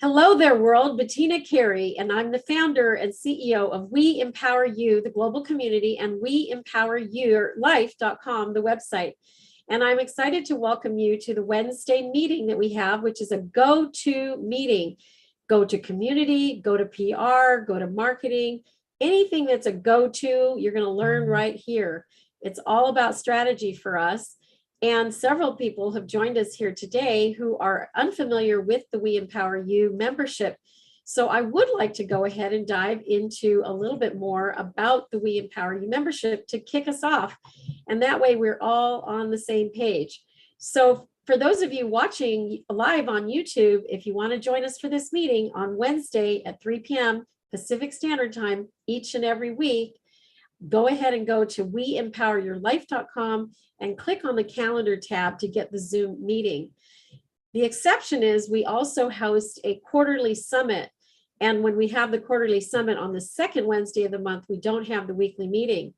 Hello there, world. Bettina Carey, and I'm the founder and CEO of We Empower You, the global community, and WeEmpowerYourLife.com, the website. And I'm excited to welcome you to the Wednesday meeting that we have, which is a go-to meeting. Go to community, go to PR, go to marketing, anything that's a go-to, you're going to learn right here. It's all about strategy for us. And several people have joined us here today who are unfamiliar with the We Empower You membership. So I would like to go ahead and dive into a little bit more about the We Empower You membership to kick us off. And that way we're all on the same page. So for those of you watching live on YouTube, if you want to join us for this meeting on Wednesday at 3 p.m. Pacific Standard Time each and every week, go ahead and go to WeEmpowerYourLife.com and click on the calendar tab to get the Zoom meeting. The exception is we also host a quarterly summit. And when we have the quarterly summit on the second Wednesday of the month, we don't have the weekly meeting.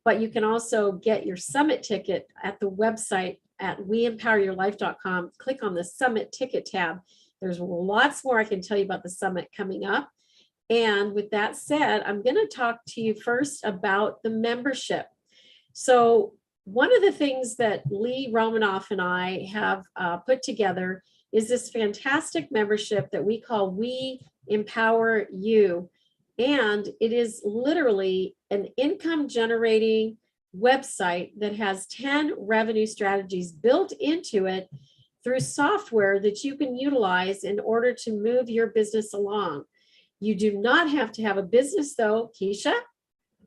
But you can also get your summit ticket at the website at WeEmpowerYourLife.com. Click on the summit ticket tab. There's lots more I can tell you about the summit coming up. And with that said, I'm going to talk to you first about the membership. So one of the things that Lee Romanoff and I have put together is this fantastic membership that we call We Empower You. And it is literally an income generating website that has 10 revenue strategies built into it through software that you can utilize in order to move your business along. You do not have to have a business though, Keisha.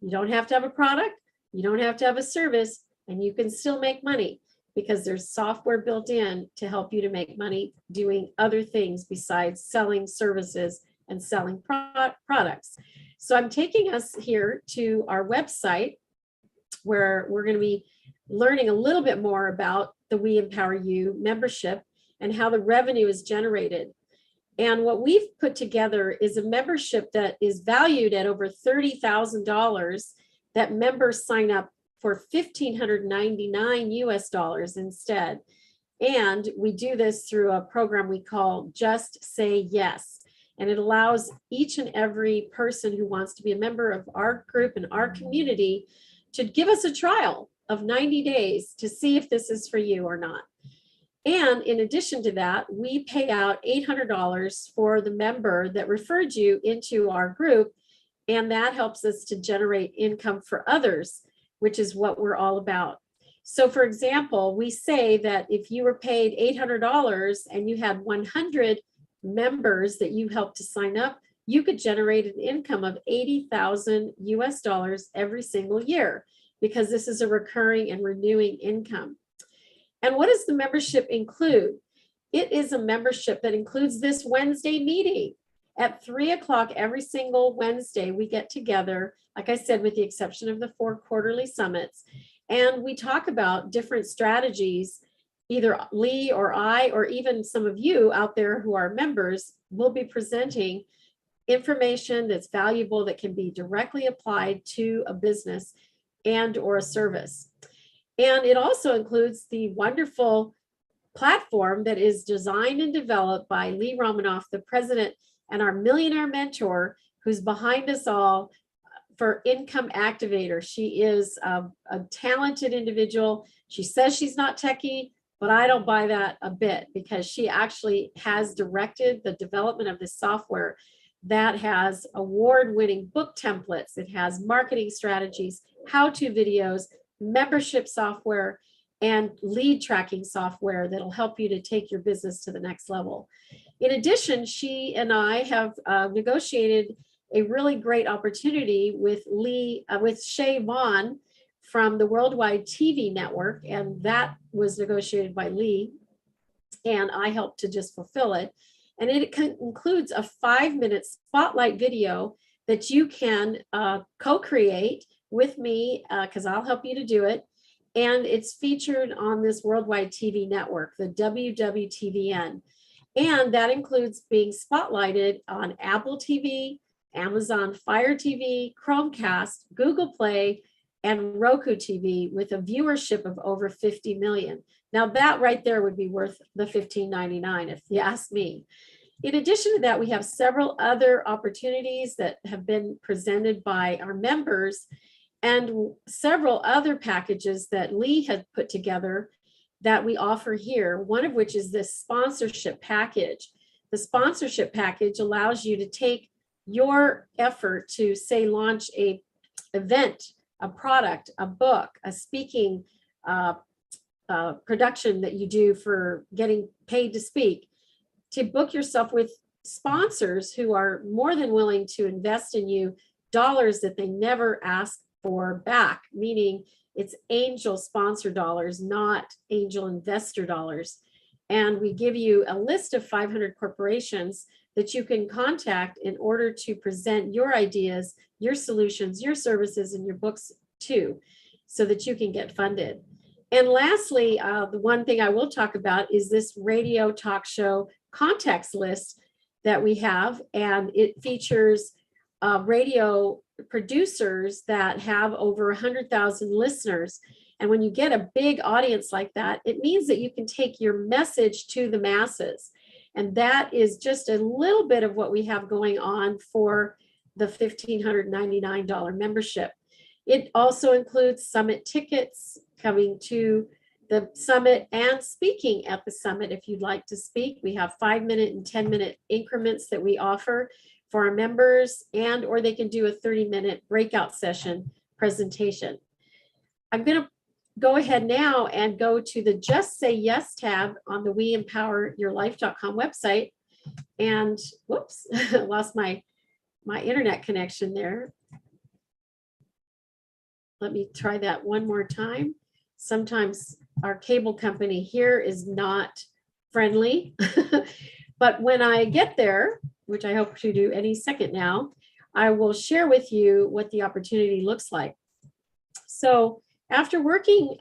You don't have to have a product. You don't have to have a service, and you can still make money because there's software built in to help you to make money doing other things besides selling services and selling products. So I'm taking us here to our website where we're going to be learning a little bit more about the We Empower You membership and how the revenue is generated. And what we've put together is a membership that is valued at over $30,000 that members sign up for $1,599 US instead. And we do this through a program we call Just Say Yes. And it allows each and every person who wants to be a member of our group and our community to give us a trial of 90 days to see if this is for you or not. And in addition to that, we pay out $800 for the member that referred you into our group. And that helps us to generate income for others, which is what we're all about. So for example, we say that if you were paid $800 and you had 100 members that you helped to sign up, you could generate an income of $80,000 US every single year, because this is a recurring and renewing income. And what does the membership include? It is a membership that includes this Wednesday meeting. At 3 o'clock every single Wednesday, we get together, like I said, with the exception of the 4 quarterly summits, and we talk about different strategies. Either Lee or I, or even some of you out there who are members, will be presenting information that's valuable that can be directly applied to a business and or a service. And it also includes the wonderful platform that is designed and developed by Lee Romanoff, the president and our millionaire mentor, who's behind us all for Income Activator. She is a talented individual. She says she's not techie, but I don't buy that a bit, because she actually has directed the development of this software that has award-winning book templates. It has marketing strategies, how-to videos, membership software, and lead tracking software that'll help you to take your business to the next level. In addition, she and I have negotiated a really great opportunity with Shay Vaughn from the Worldwide TV Network, and that was negotiated by Lee, and I helped to just fulfill it. And it includes a 5-minute spotlight video that you can co-create with me, because I'll help you to do it. And it's featured on this Worldwide TV Network, the WWTVN. And that includes being spotlighted on Apple TV, Amazon Fire TV, Chromecast, Google Play, and Roku TV, with a viewership of over 50 million. Now that right there would be worth the $15.99 if you ask me. In addition to that, we have several other opportunities that have been presented by our members and several other packages that Lee had put together that we offer here, one of which is this sponsorship package. The sponsorship package allows you to take your effort to, say, launch a event, a product, a book, a speaking production that you do for getting paid to speak, to book yourself with sponsors who are more than willing to invest in you dollars that they never ask for back, meaning it's angel sponsor dollars, not angel investor dollars. And we give you a list of 500 corporations that you can contact in order to present your ideas, your solutions, your services, and your books to, so that you can get funded. And lastly, the one thing I will talk about is this radio talk show contacts list that we have, and it features radio producers that have over 100,000 listeners. And when you get a big audience like that, it means that you can take your message to the masses. And that is just a little bit of what we have going on for the $1,599 membership. It also includes summit tickets, coming to the summit and speaking at the summit. If you'd like to speak, we have 5-minute and 10-minute increments that we offer for our members, and or they can do a 30-minute breakout session presentation. I'm going to go ahead now and go to the Just Say Yes tab on the WeEmpowerYourLife.com website. And whoops, lost my internet connection there. Let me try that one more time. Sometimes our cable company here is not friendly, but when I get there, which I hope to do any second now, I will share with you what the opportunity looks like. So after working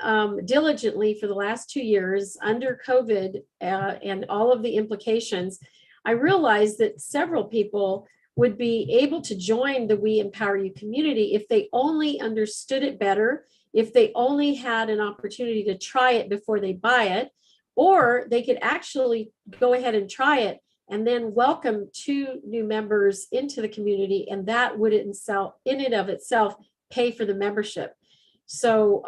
diligently for the last 2 years under COVID and all of the implications, I realized that several people would be able to join the We Empower You community if they only understood it better, if they only had an opportunity to try it before they buy it, or they could actually go ahead and try it and then welcome 2 new members into the community, and that would in and of itself pay for the membership. So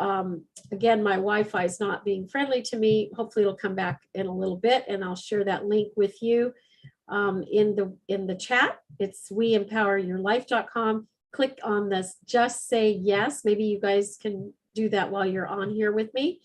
again, my Wi-Fi is not being friendly to me. Hopefully it'll come back in a little bit, and I'll share that link with you in the chat. It's WeEmpowerYourLife.com. Click on this Just Say Yes. Maybe you guys can do that while you're on here with me.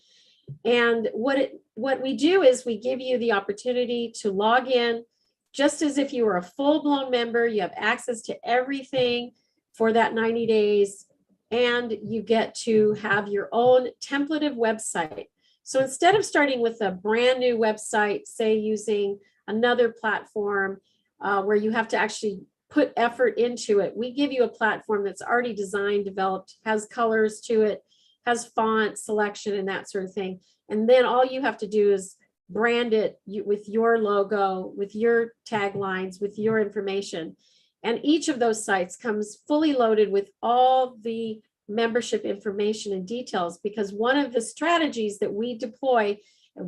And what we do is we give you the opportunity to log in just as if you were a full-blown member. You have access to everything for that 90 days, and you get to have your own templated website. So instead of starting with a brand new website, say using another platform where you have to actually put effort into it, we give you a platform that's already designed, developed, has colors to it, has font selection and that sort of thing. And then all you have to do is brand it with your logo, with your taglines, with your information. And each of those sites comes fully loaded with all the membership information and details, because one of the strategies that we deploy,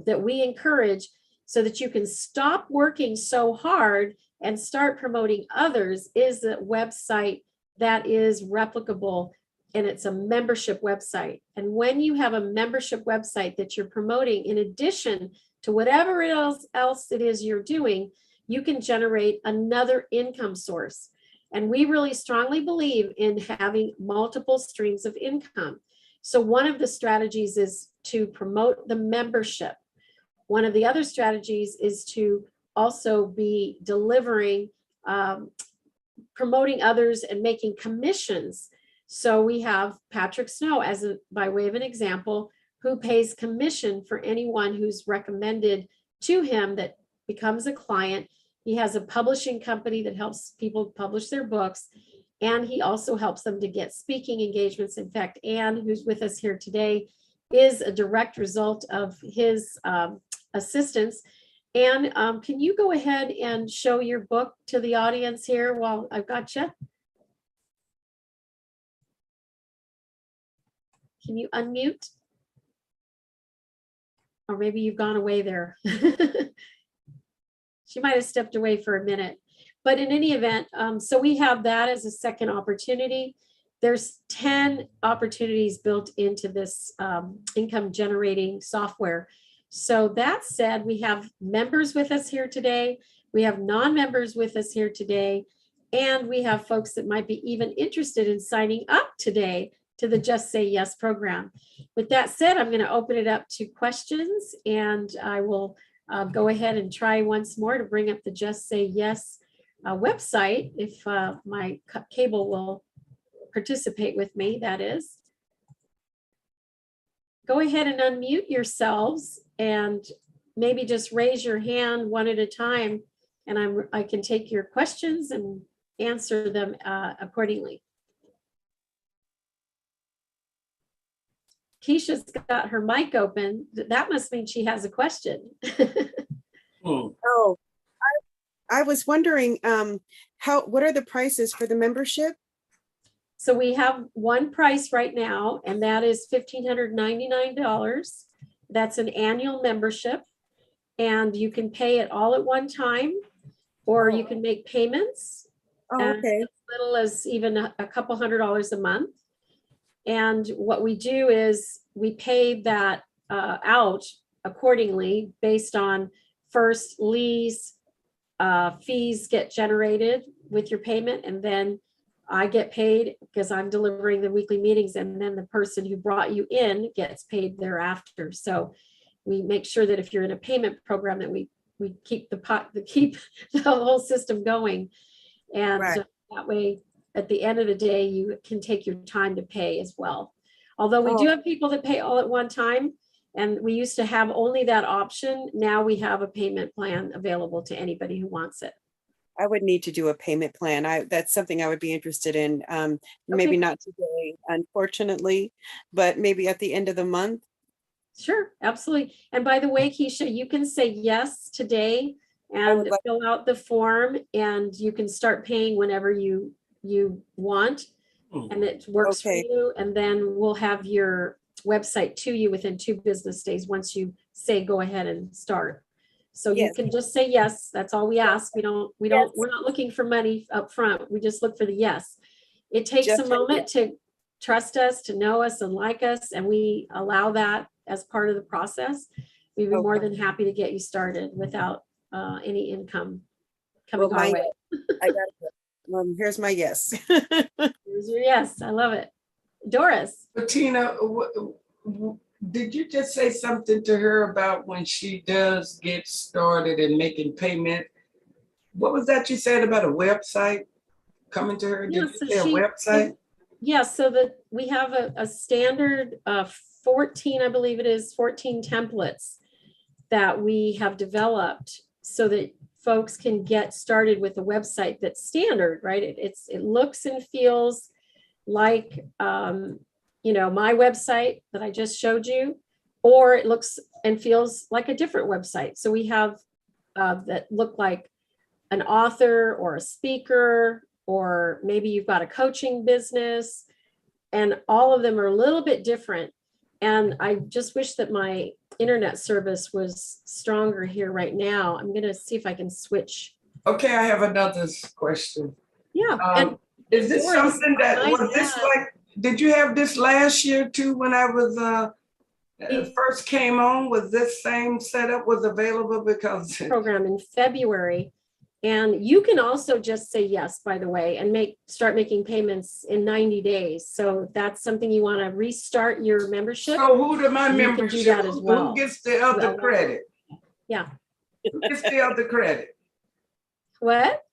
that we encourage, so that you can stop working so hard and start promoting others, is a website that is replicable, and it's a membership website. And when you have a membership website that you're promoting, in addition to whatever else it is you're doing, you can generate another income source. And we really strongly believe in having multiple streams of income. So one of the strategies is to promote the membership. One of the other strategies is to also be delivering, promoting others and making commissions. So we have Patrick Snow by way of an example, who pays commission for anyone who's recommended to him that becomes a client. He has a publishing company that helps people publish their books, and he also helps them to get speaking engagements. In fact, Anne, who's with us here today, is a direct result of his assistance. Anne, can you go ahead and show your book to the audience here while I've got you? Can you unmute? Or maybe you've gone away there. She might have stepped away for a minute. But in any event, so we have that as a second opportunity. There's 10 opportunities built into this income generating software. So that said, we have members with us here today. We have non-members with us here today. And we have folks that might be even interested in signing up today to the Just Say Yes program. With that said, I'm going to open it up to questions, and I will go ahead and try once more to bring up the Just Say Yes website, if my cable will participate with me, that is. Go ahead and unmute yourselves and maybe just raise your hand one at a time, and I can take your questions and answer them accordingly. Keisha's got her mic open. That must mean she has a question. Oh, I was wondering, what are the prices for the membership? So we have one price right now, and that is $1,599. That's an annual membership, and you can pay it all at one time, or you can make payments. Oh, okay. As little as even a couple $100s a month. And what we do is we pay that out accordingly based on first Lee's fees get generated with your payment, and then I get paid because I'm delivering the weekly meetings, and then the person who brought you in gets paid thereafter. So we make sure that if you're in a payment program that we keep keep the whole system going. And Right. That way, at the end of the day, you can take your time to pay as well. Although we do have people that pay all at one time, and we used to have only that option. Now we have a payment plan available to anybody who wants it. I would need to do a payment plan. That's something I would be interested in. Maybe not today, unfortunately, but maybe at the end of the month. Sure, absolutely. And by the way, Keisha, you can say yes today and fill out the form, and you can start paying whenever you want, and it works for you. And then we'll have your website to you within 2 business days once you say go ahead and start. So you can just say yes. That's all we ask. We're not looking for money up front. We just look for the yes. It takes a moment to trust us, to know us and like us, and we allow that as part of the process. We'd be more than happy to get you started without any income coming our way. I got it. Here's my yes. Here's your yes. I love it. Doris. Bettina, did you just say something to her about when she does get started and making payment? What was that you said about a website coming to her? Did you say a website? So we have a standard 14, I believe it is 14 templates that we have developed so that folks can get started with a website that's standard, right? It looks and feels like, my website that I just showed you, or it looks and feels like a different website. So we have that look like an author or a speaker, or maybe you've got a coaching business, and all of them are a little bit different. And I just wish that my internet service was stronger here right now. I'm going to see if I can switch. Okay, I have another question. Yeah. Is this something that was this like? Did you have this last year too? When I was first came on, was this same setup was available? Because program in February. And you can also just say yes, by the way, and start making payments in 90 days. So if that's something you want to restart your membership. So who do my membership? Do that as well. Who gets the other credit? Yeah. Who gets the other credit? What?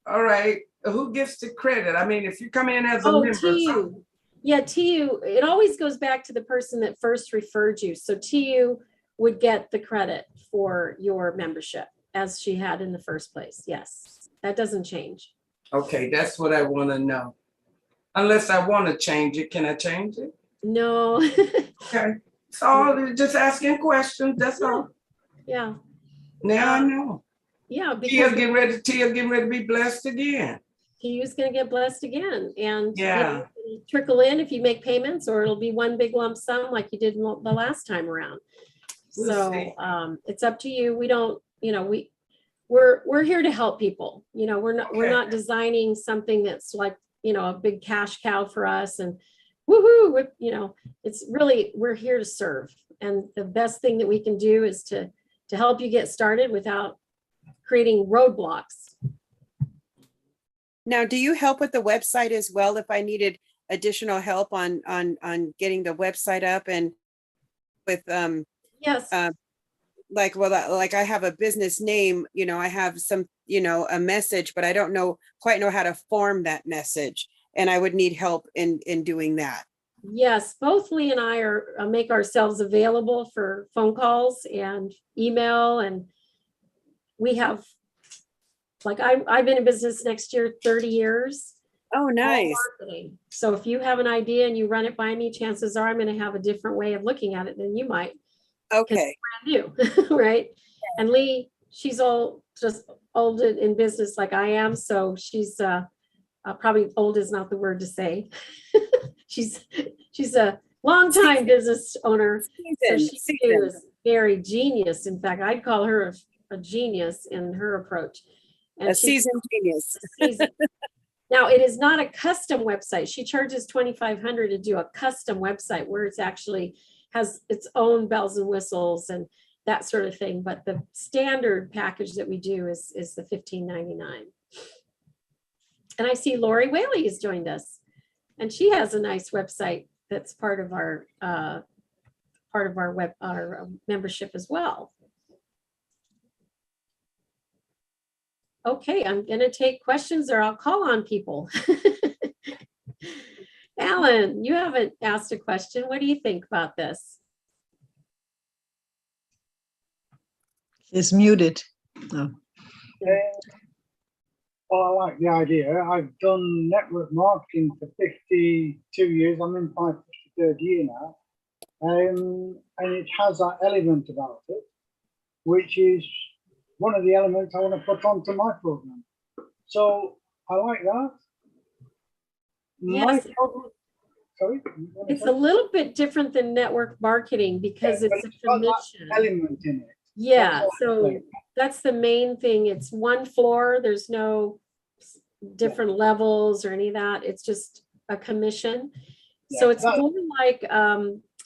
All right. Who gets the credit? I mean, if you come in as a member. TU. Yeah, TU. It always goes back to the person that first referred you. So TU would get the credit for your membership, as she had in the first place. Yes, that doesn't change. Okay, that's what I want to know. Unless I want to change it, can I change it? No. Okay, so just asking questions. That's all. Yeah. Now I know. Yeah, because Tia getting ready to be blessed again. TU's going to get blessed again, and yeah, it'll trickle in if you make payments, or it'll be one big lump sum like you did the last time around. So it's up to you. We don't, we're here to help people. We're not designing something that's like, a big cash cow for us and woohoo, it's really, we're here to serve. And the best thing that we can do is to help you get started without creating roadblocks. Now, do you help with the website as well if I needed additional help on getting the website up and with Yes. like I have a business name, I have some, a message, but I don't quite know how to form that message. And I would need help in doing that. Yes, both Lee and I make ourselves available for phone calls and email. And we have, like, I've been in business next year 30 years. Oh, nice. Marketing. So if you have an idea and you run it by me, chances are I'm going to have a different way of looking at it than you might. Okay. Brand new, right? And Lee, she's just old in business like I am. So she's probably old is not the word to say. she's a long time business owner. So she is very genius. In fact, I'd call her a genius in her approach. And a seasoned genius. Now, it is not a custom website. She charges $2,500 to do a custom website where it's actually has its own bells and whistles and that sort of thing. But the standard package that we do is the $15.99. And I see Lori Whaley has joined us, and she has a nice website that's part of our membership as well. Okay, I'm going to take questions or I'll call on people. Alan, you haven't asked a question. What do you think about this? It's muted. Oh. Well, I like the idea. I've done network marketing for 52 years. I'm in my 53rd year now. And it has that element about it, which is one of the elements I want to put onto my program. So I like that. Yes. Sorry? It's a little bit different than network marketing because it's a commission element in it. Yeah, so that's the main thing. It's one floor. There's no different levels or any of that. It's just a commission. So it's more like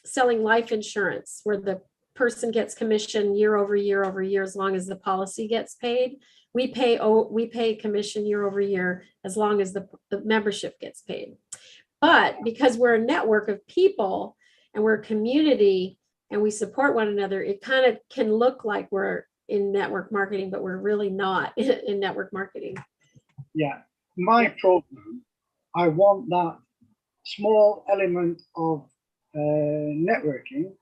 selling life insurance where the person gets commission year over year over year as long as the policy gets paid. We pay commission year over year as long as the membership gets paid. But because we're a network of people and we're a community and we support one another, it kind of can look like we're in network marketing, but we're really not in network marketing. Yeah, my program, I want that small element of networking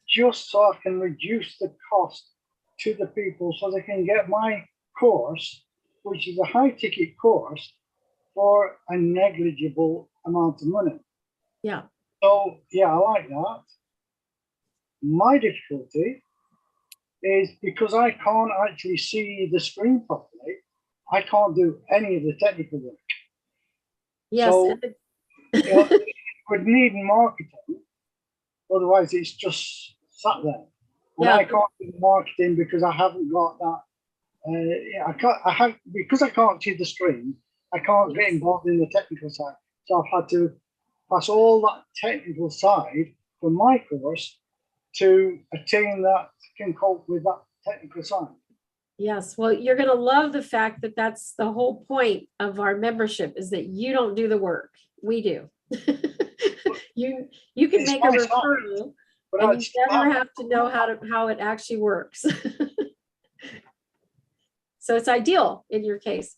just so I can reduce the cost to the people so they can get my course, which is a high ticket course, for a negligible amount of money. Yeah. So yeah, I like that. My difficulty is because I can't actually see the screen properly, I can't do any of the technical work. Yes. So it would need marketing, otherwise it's just sat there. And I can't do marketing because I haven't got that. Because I can't see the screen, I can't get involved in the technical side. So I've had to pass all that technical side from my course to a team that can cope with that technical side. Yes, well, you're going to love the fact that that's the whole point of our membership is that you don't do the work. We do. you can make a referral, and you never have to know how it actually works. So it's ideal in your case.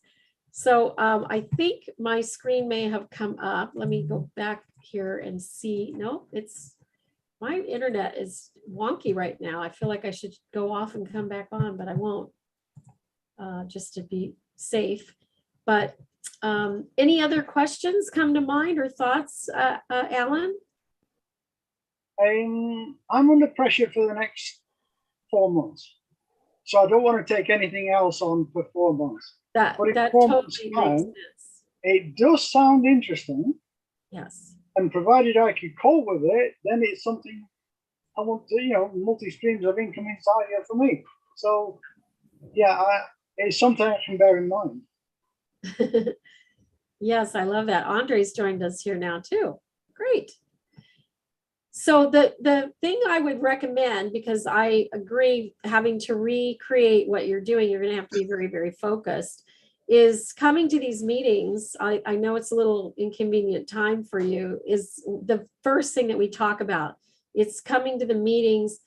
So I think my screen may have come up. Let me go back here and see. No, my internet is wonky right now. I feel like I should go off and come back on, but I won't, just to be safe. But any other questions come to mind or thoughts, Alan? I'm under pressure for the next 4 months. So I don't want to take anything else on for 4 months. That totally makes sense. It does sound interesting. Yes. And provided I can cope with it, then it's something I want to, multi streams of income inside here for me. So, yeah, it's something I can bear in mind. Yes, I love that. Andre's joined us here now too. Great. So the thing I would recommend, because I agree, having to recreate what you're doing, you're going to have to be very, very focused, is coming to these meetings. I know it's a little inconvenient time for you, is the first thing that we talk about. It's coming to the meetings,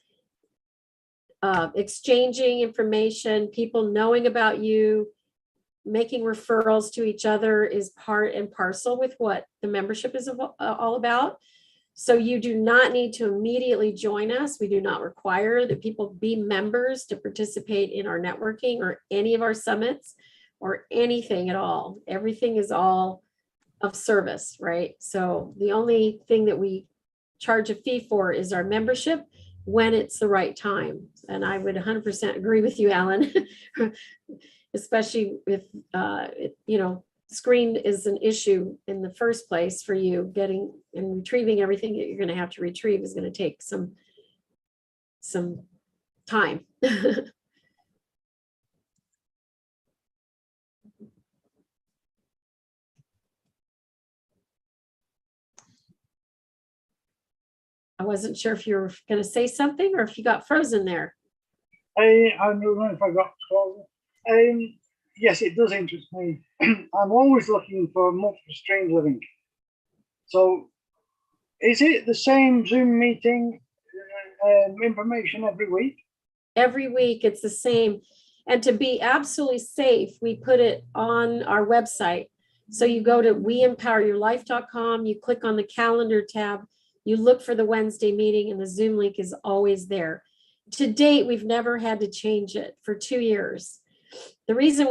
exchanging information, people knowing about you, making referrals to each other is part and parcel with what the membership is all about. So you do not need to immediately join us. We do not require that people be members to participate in our networking or any of our summits or anything at all. Everything is all of service, right? So the only thing that we charge a fee for is our membership when it's the right time. And I would 100% agree with you, Alan, especially if, screen is an issue in the first place for you. Getting and retrieving everything that you're going to have to retrieve is going to take some time. I wasn't sure if you were going to say something or if you got frozen there. I don't know if I got frozen. Yes, it does interest me. I'm always looking for multiple streams of income. So is it the same Zoom meeting information every week? Every week it's the same. And to be absolutely safe, we put it on our website. So you go to weempoweryourlife.com, you click on the calendar tab, you look for the Wednesday meeting, and the Zoom link is always there. To date, we've never had to change it for 2 years. The reason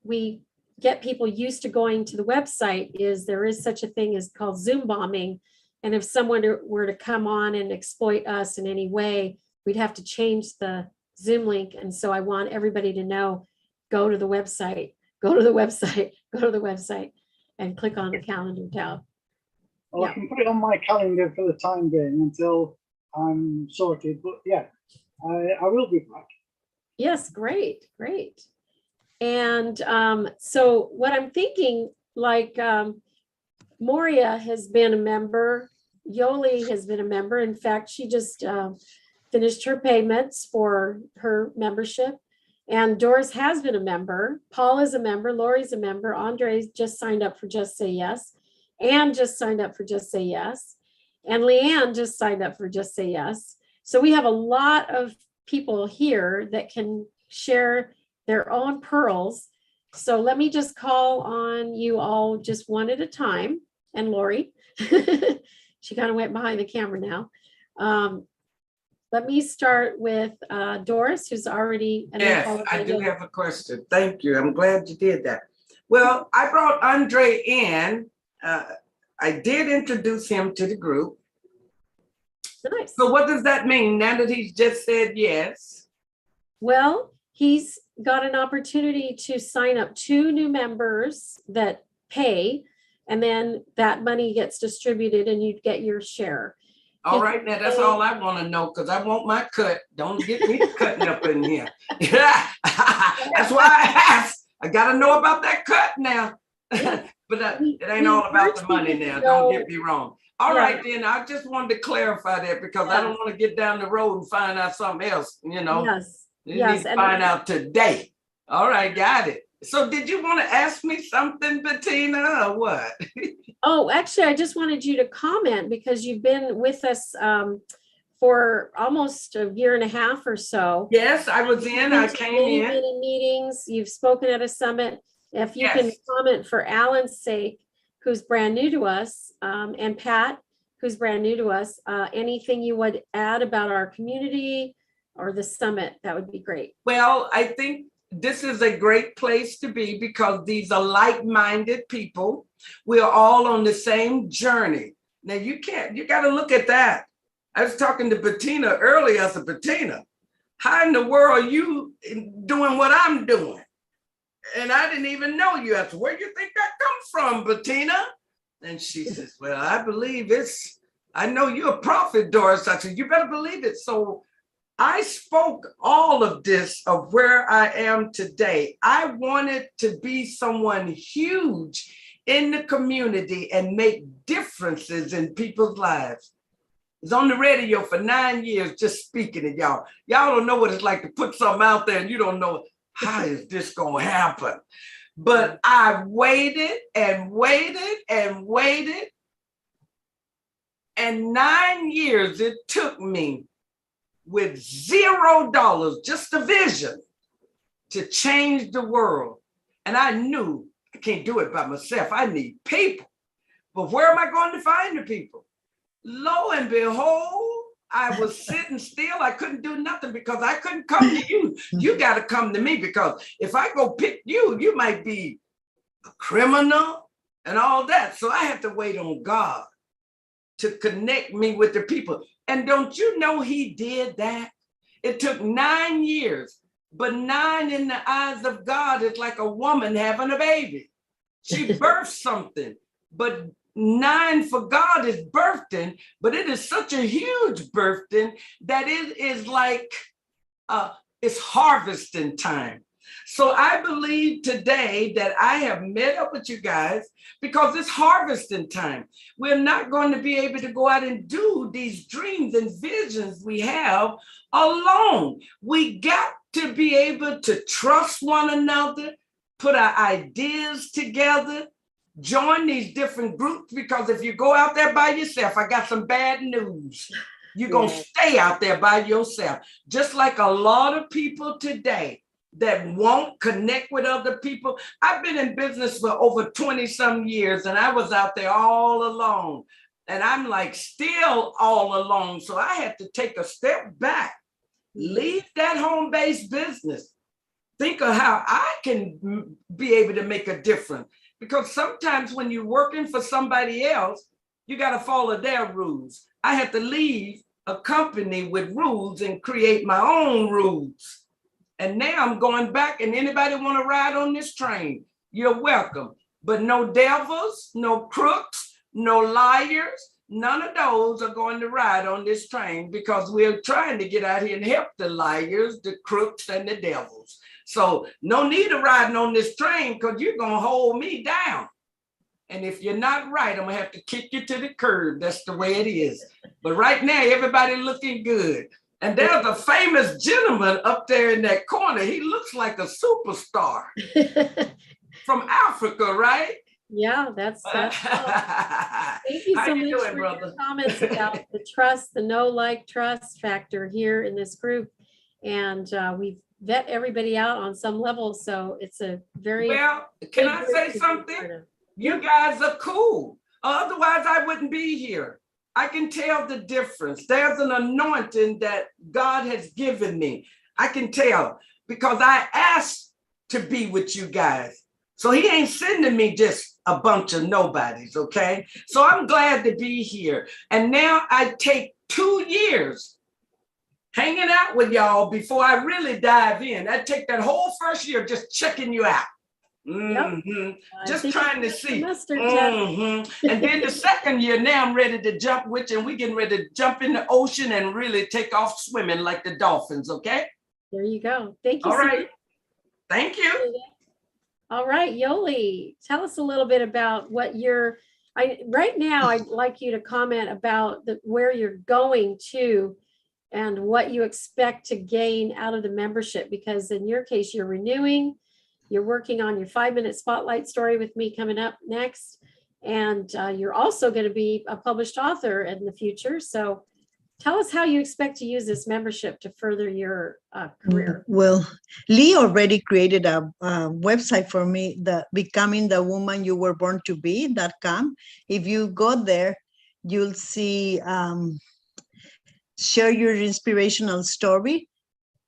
we get people used to going to the website is there is such a thing as called Zoom bombing. And if someone were to come on and exploit us in any way, we'd have to change the Zoom link. And so I want everybody to know, go to the website, go to the website, go to the website, and click on the calendar tab. Well, yeah. I can put it on my calendar for the time being until I'm sorted. But yeah, I will be back. Yes, great, great. And so what I'm thinking, like Moria has been a member, Yoli has been a member. In fact, she just finished her payments for her membership. And Doris has been a member. Paul is a member. Lori's a member. Andre just signed up for Just Say Yes. Anne just signed up for Just Say Yes. And Leanne just signed up for Just Say Yes. So we have a lot of people here that can share their own pearls. So let me just call on you all just one at a time. And Lori, she kind of went behind the camera now. Let me start with Doris, who's already. Yes, I do have a question. Thank you. I'm glad you did that. Well, I brought Andre in. I did introduce him to the group. Nice. So what does that mean now that he's just said yes? Well, he's got an opportunity to sign up 2 new members that pay, and then that money gets distributed and you get your share. All right, now that's all I want to know, because I want my cut. Don't get me cutting up in here. Yeah, that's why I asked. I got to know about that cut now. But it ain't all about the money now. Don't get me wrong. All right, then I just wanted to clarify that, because I don't want to get down the road and find out something else, Yes. You need to find out today. All right, got it. So did you want to ask me something, Bettina, or what? Oh, actually, I just wanted you to comment, because you've been with us for almost a year and a half or so. Yes, I was in. I came in. Many meetings. You've spoken at a summit. If you can comment for Alan's sake, who's brand new to us, and Pat, who's brand new to us, anything you would add about our community or the summit, that would be great. Well, I think this is a great place to be, because these are like-minded people. We're all on the same journey. Now you got to look at that. I was talking to Bettina earlier. I said, Bettina, how in the world are you doing what I'm doing? And I didn't even know you. I said, where do you think that comes from, Bettina? And she says, well, I believe I know you're a prophet, Doris. I said, you better believe it. So I spoke all of this of where I am today. I wanted to be someone huge in the community and make differences in people's lives. I was on the radio for 9 years just speaking to y'all. Y'all don't know what it's like to put something out there and you don't know how is this gonna happen. But I waited and waited and waited. And 9 years it took me with $0, just a vision to change the world. And I knew I can't do it by myself. I need people. But where am I going to find the people? Lo and behold, I was sitting still. I couldn't do nothing because I couldn't come to you. You got to come to me, because if I go pick you, you might be a criminal and all that. So I had to wait on God to connect me with the people. And don't you know he did that? It took 9 years, but 9 in the eyes of God is like a woman having a baby. She birthed something, but 9 for God is birthing, but it is such a huge birthing that it is like it's harvesting time. So I believe today that I have met up with you guys because it's harvesting time. We're not going to be able to go out and do these dreams and visions we have alone. We got to be able to trust one another, put our ideas together, join these different groups, because if you go out there by yourself, I got some bad news. You're going to stay out there by yourself. Just like a lot of people today that won't connect with other people. I've been in business for over 20 some years and I was out there all alone. And I'm like still all alone. So I had to take a step back, leave that home-based business, think of how I can be able to make a difference. Because sometimes when you're working for somebody else, you got to follow their rules. I had to leave a company with rules and create my own rules. And now I'm going back, and anybody want to ride on this train, you're welcome. But no devils, no crooks, no liars, none of those are going to ride on this train, because we're trying to get out here and help the liars, the crooks, and the devils. So no need of riding on this train, because you're going to hold me down. And if you're not right, I'm going to have to kick you to the curb. That's the way it is. But right now, everybody looking good. And there's a famous gentleman up there in that corner. He looks like a superstar from Africa, right? Yeah, that's thank you How so you much doing, for brother? your comments about the trust, the know, like, trust factor here in this group. And we've vet everybody out on some level. So it's a very Well, can I say something? You guys are cool. Otherwise, I wouldn't be here. I can tell the difference. There's an anointing that God has given me. I can tell because I asked to be with you guys. So he ain't sending me just a bunch of nobodies, okay? So I'm glad to be here. And now I take 2 years hanging out with y'all before I really dive in. I take that whole first year just checking you out. Just trying to see. And then the second year, now I'm ready to jump with you, and we getting ready to jump in the ocean and really take off swimming like the dolphins, okay? There you go. Thank you. All right. Thank you. All right, Yoli, tell us a little bit about what you're, right now, I'd like you to comment about where you're going to and what you expect to gain out of the membership, because in your case, you're renewing. You're working on your 5-minute spotlight story with me coming up next. And you're also going to be a published author in the future. So tell us how you expect to use this membership to further your career. Well, Lee already created a website for me, the Becoming the Woman You Were Born to Be.com. If you go there, you'll see share your inspirational story.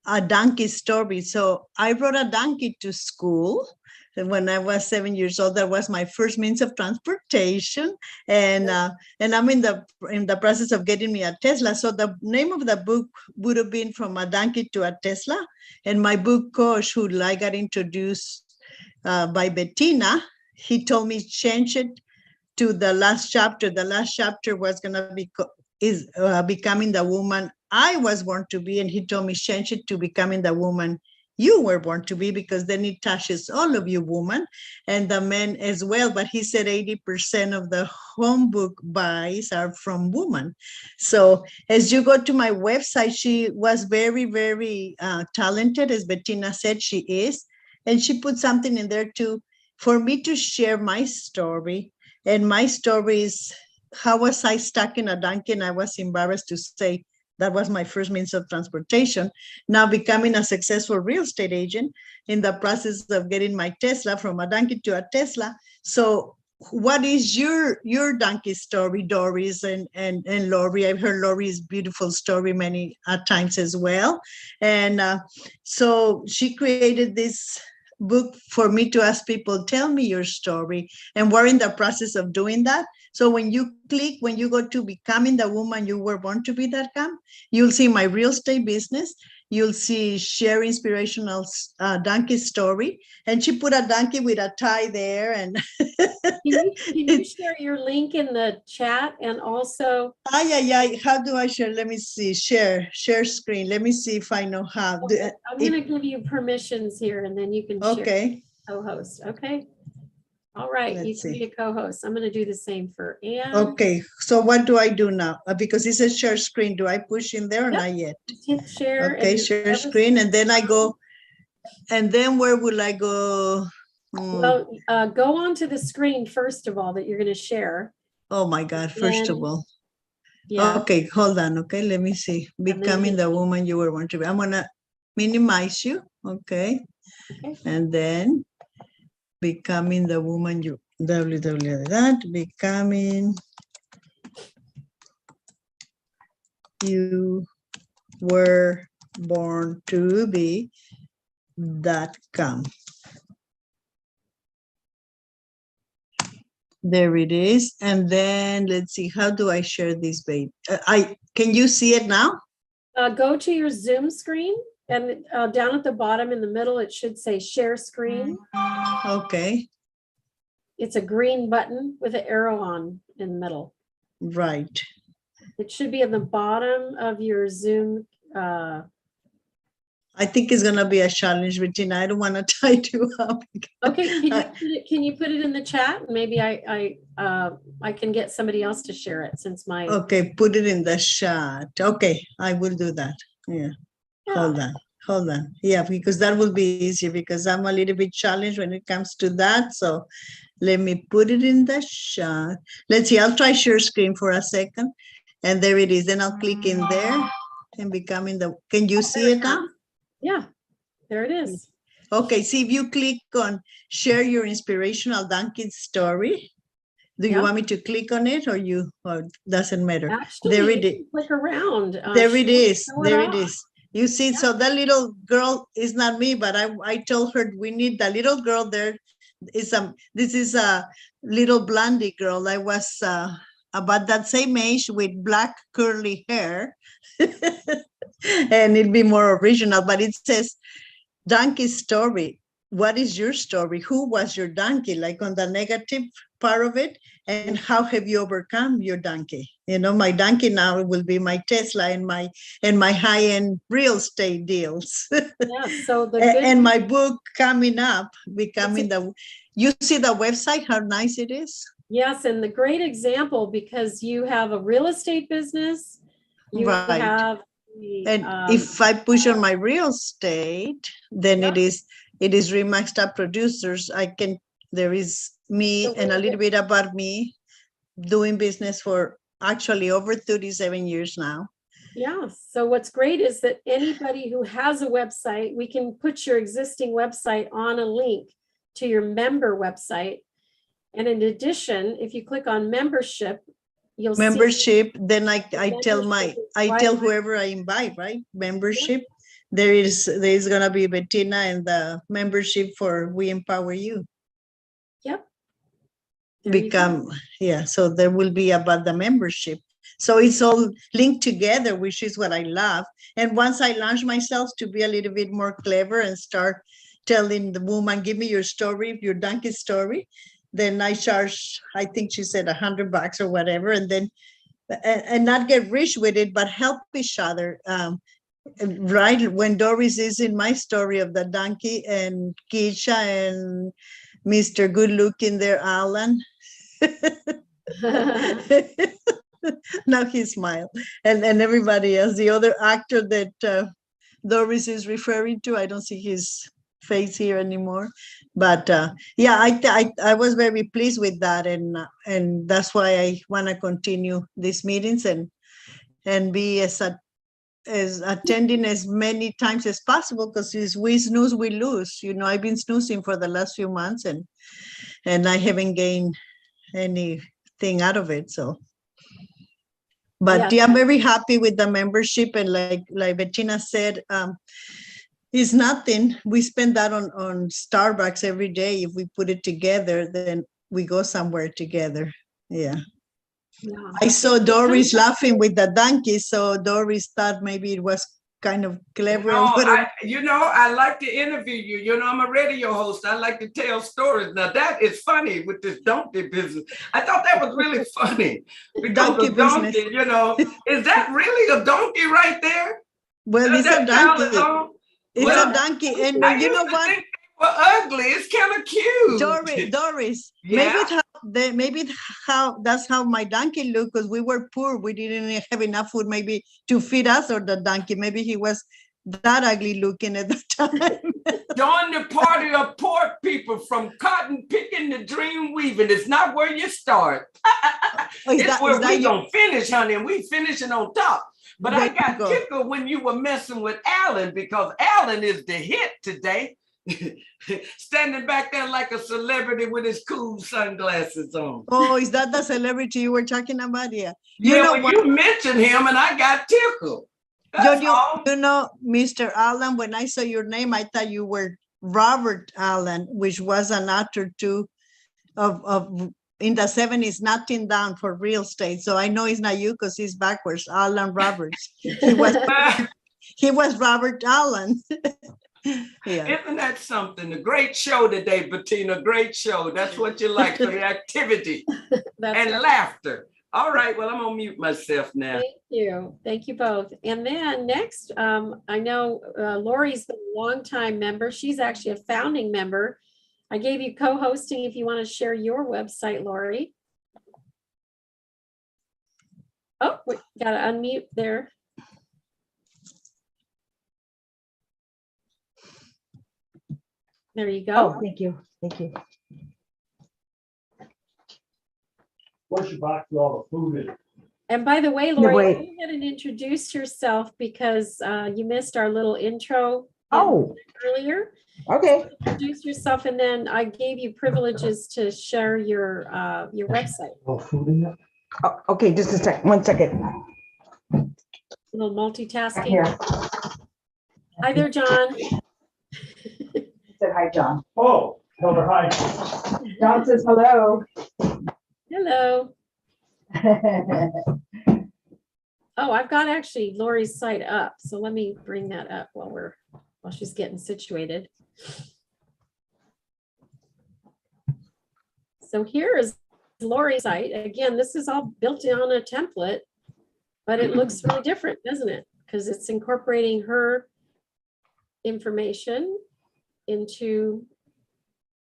A donkey story. So I rode a donkey to school. And when I was 7 years old, that was my first means of transportation. And I'm in the process of getting me a Tesla. So the name of the book would have been From a Donkey to a Tesla. And my book coach, who I got introduced by Bettina, he told me change it to the last chapter. The last chapter was going to be Becoming the Woman I was born to be, and he told me change it to becoming the woman you were born to be, because then it touches all of you women and the men as well. But he said 80% of the home book buys are from women. So as you go to my website, she was very, very talented, as Bettina said she is. And she put something in there too, for me to share my story. And my story is, how was I stuck in a donkey? And I was embarrassed to say that was my first means of transportation. Now becoming a successful real estate agent, in the process of getting my Tesla, from a donkey to a Tesla. So what is your donkey story, Doris and Lori? I've heard Lori's beautiful story many times as well. And so she created this book for me to ask people, tell me your story. And we're in the process of doing that. So when you click, when you go to becoming the woman you were born to be.com, you'll see my real estate business. You'll see share inspirational donkey story. And she put a donkey with a tie there. And Can you share your link in the chat? And also, how do I share? Let me see. Share screen. Let me see if I know how. I'm going to give you permissions here, and then you can share. Okay. Co-host. Okay. All right. You Let's can see. be a co-host. I'm going to do the same for Anne. Okay. So what do I do now? Because it says share screen. Do I push in there or Yep. not yet? Just hit share. Okay, and share screen, and then I go, and then where will I go? Well, go onto the screen first of all that you're going to share. Oh my God, first of Then- all. Yeah. Okay, hold on. Okay, let me see. then Becoming hit- the woman you were born to be. I'm gonna minimize you. Okay. Okay. And then becoming the woman you that becoming you were born to be.com. There it is. And then let's see, how do I share this, babe? Can you see it now? Go to your Zoom screen, and down at the bottom in the middle, it should say share screen. Okay, It's a green button with an arrow on in the middle. right. It should be at the bottom of your Zoom. I think it's gonna be a challenge, Bettina. I don't want to tie you up. Okay, can you put it in the chat? Maybe I can get somebody else to share it, since my Okay, put it in the chat. Okay, I will do that. Yeah. Hold on. Yeah, because that will be easier, because I'm a little bit challenged when it comes to that. So let me put it in the chat. Let's see, I'll try share screen for a second. And there it is. Then I'll click in there and becoming the, can you see it now? Yeah, there it is. Okay, see, if you click on share your inspirational donkey story, do you Yeah. want me to click on it, or doesn't matter? Actually, There it you is. can click around. There it is. show There it off. is. You see, so that little girl is not me, but I told her we need the little girl there. This is a little blondie girl. I was about that same age with black curly hair. And it'd be more original, but it says donkey story. What is your story? Who was your donkey? Like on the negative part of it, and how have you overcome your donkey? You know, my donkey now will be my Tesla and my high-end real estate deals. Yeah, so the And good, my book coming up, becoming the, you see the website, how nice it is? yes, and the great example, because you have a real estate business, you Right. have the, And if I push on my real estate, then Yeah. it is Remaxed Up Producers. There is me So and a little bit about me doing business for actually over 37 years now. yeah, so what's great is that anybody who has a website, we can put your existing website on a link to your member website. And in addition, if you click on membership, you'll see Membership, then I tell membership is I right tell away. whoever I invite, right? Membership. There is gonna be Bettina and the membership for We Empower You. Yep. There you go. Yeah, so there will be about the membership. So it's all linked together, which is what I love. And once I launch myself to be a little bit more clever and start telling the woman, give me your story, your donkey story, then I charge, I think she said $100 or whatever. And then and not get rich with it, but help each other. Right when Doris is in my story of the donkey, and Keisha and Mr. Good Looking there, Alan. Now he smiled, and everybody else. The other actor that Doris is referring to, I don't see his face here anymore, but yeah, I was very pleased with that, and that's why I want to continue these meetings and be as attending as many times as possible, because if we snooze, we lose. You know, I've been snoozing for the last few months, and I haven't gained anything out of it. So, but yeah, I'm very happy with the membership, and like Bettina said, it's nothing. We spend that on Starbucks every day. If we put it together, then we go somewhere together. Yeah. Yeah. I saw Doris laughing with the donkey, so Doris thought maybe it was kind of clever. I like to interview you. You know, I'm a radio host. I like to tell stories. Now that is funny with this donkey business. I thought that was really funny because Donkey the donkey, business. you know, is that really a donkey right there? Well, Does it's a that sound donkey. alone? It's Well, a donkey, and I you know used to what? think they were ugly. It's kind of cute. Doris, Yeah. maybe that's how my donkey looked, because we were poor. We didn't have enough food maybe to feed us or the donkey. Maybe he was that ugly looking at the time. Join the party of poor people, from cotton picking to dream weaving. It's not where you start. It's where we gonna finish, honey, and we finishing on top. But I got tickled when you were messing with Alan, because Alan is the hit today. Standing back there like a celebrity with his cool sunglasses on. Oh, is that the celebrity you were talking about? Yeah. You mentioned him and I got tickled. You know, Mr. Allen, when I saw your name, I thought you were Robert Allen, which was an actor too of in the 70s, Nothing Down for Real Estate. So I know it's not you because he's backwards, Alan Roberts. He was Robert Allen. Yeah. Isn't that something? A great show today, Bettina. Great show. That's what you like, for the activity and laughter. All right. Well, I'm gonna mute myself now. Thank you. Thank you both. And then next, I know Lori's been a longtime member. She's actually a founding member. I gave you co-hosting if you want to share your website, Lori. Oh, we got to unmute there. There you go. Oh, thank you. Thank you. Where's your box with all the food in it? And by the way, Lori, go ahead and introduce yourself, because you missed our little intro earlier. Okay. So introduce yourself, and then I gave you privileges to share your website. All food in it? Oh, okay, just a second. 1 second. A little multitasking. Here. Hi there, John. Said hi, John. Oh, tell her hi. John says hello. Hello. Oh, I've got actually Lori's site up, so let me bring that up while she's getting situated. So here is Lori's site. Again, this is all built on a template, but it looks really different, doesn't it? Because it's incorporating her information into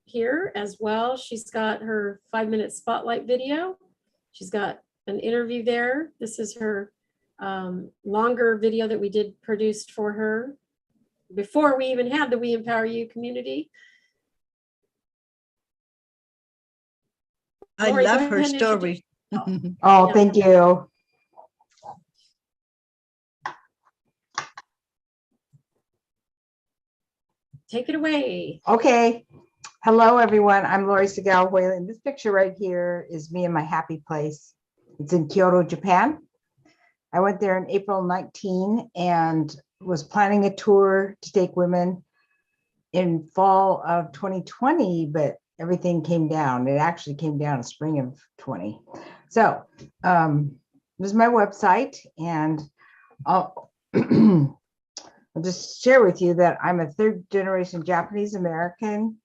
here as well. She's got her 5-minute spotlight video. She's got an interview there. This is her longer video that we did produced for her before we even had the We Empower You community. I Lori, love go her ahead and story. Oh, thank you. Take it away. Okay. Hello, everyone. I'm Lori Segal Whalen. This picture right here is me in my happy place. It's in Kyoto, Japan. I went there in April 19 and was planning a tour to take women in fall of 2020, but everything came down. It actually came down in spring of 20. So this is my website, and I'll just share with you that I'm a 3rd generation Japanese American,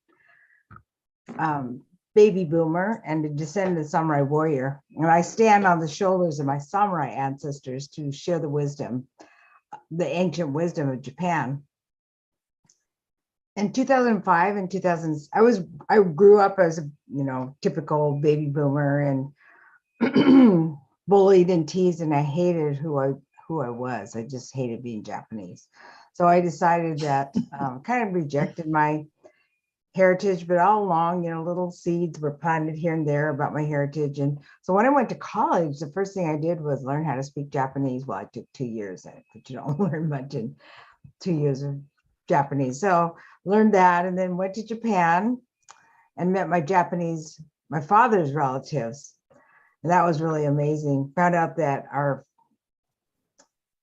baby boomer and a descendant samurai warrior. And I stand on the shoulders of my samurai ancestors to share the wisdom, the ancient wisdom of Japan. In 2005 and 2000, I grew up as a, typical baby boomer and bullied and teased, and I hated who I was. I just hated being Japanese. So I decided that kind of rejected my heritage, but all along, little seeds were planted here and there about my heritage. And so when I went to college, the first thing I did was learn how to speak Japanese. Well, I took 2 years, but you don't learn much in 2 years of Japanese. So learned that, and then went to Japan and met my father's relatives. And that was really amazing. Found out that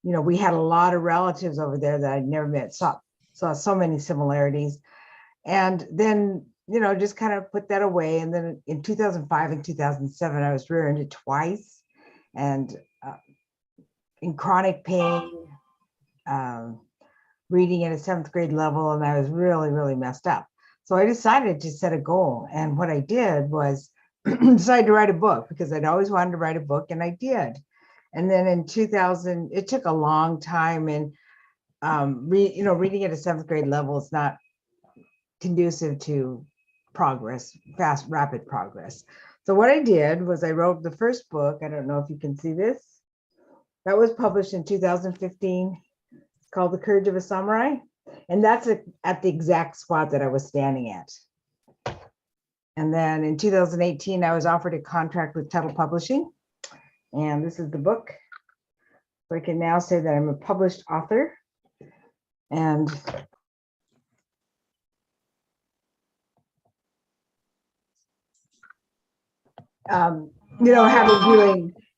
we had a lot of relatives over there that I'd never met, saw so many similarities. And then, just kind of put that away. And then in 2005 and 2007, I was rear-ended twice and in chronic pain, reading at a 7th grade level, and I was really, really messed up. So I decided to set a goal. And what I did was decided to write a book, because I'd always wanted to write a book, and I did. And then in 2000, it took a long time, and reading at a 7th grade level is not conducive to progress, rapid progress. So what I did was I wrote the first book. I don't know if you can see this. That was published in 2015. It's called The Courage of a Samurai. And that's at the exact spot that I was standing at. And then in 2018, I was offered a contract with Tuttle Publishing. And this is the book. So I can now say that I'm a published author. And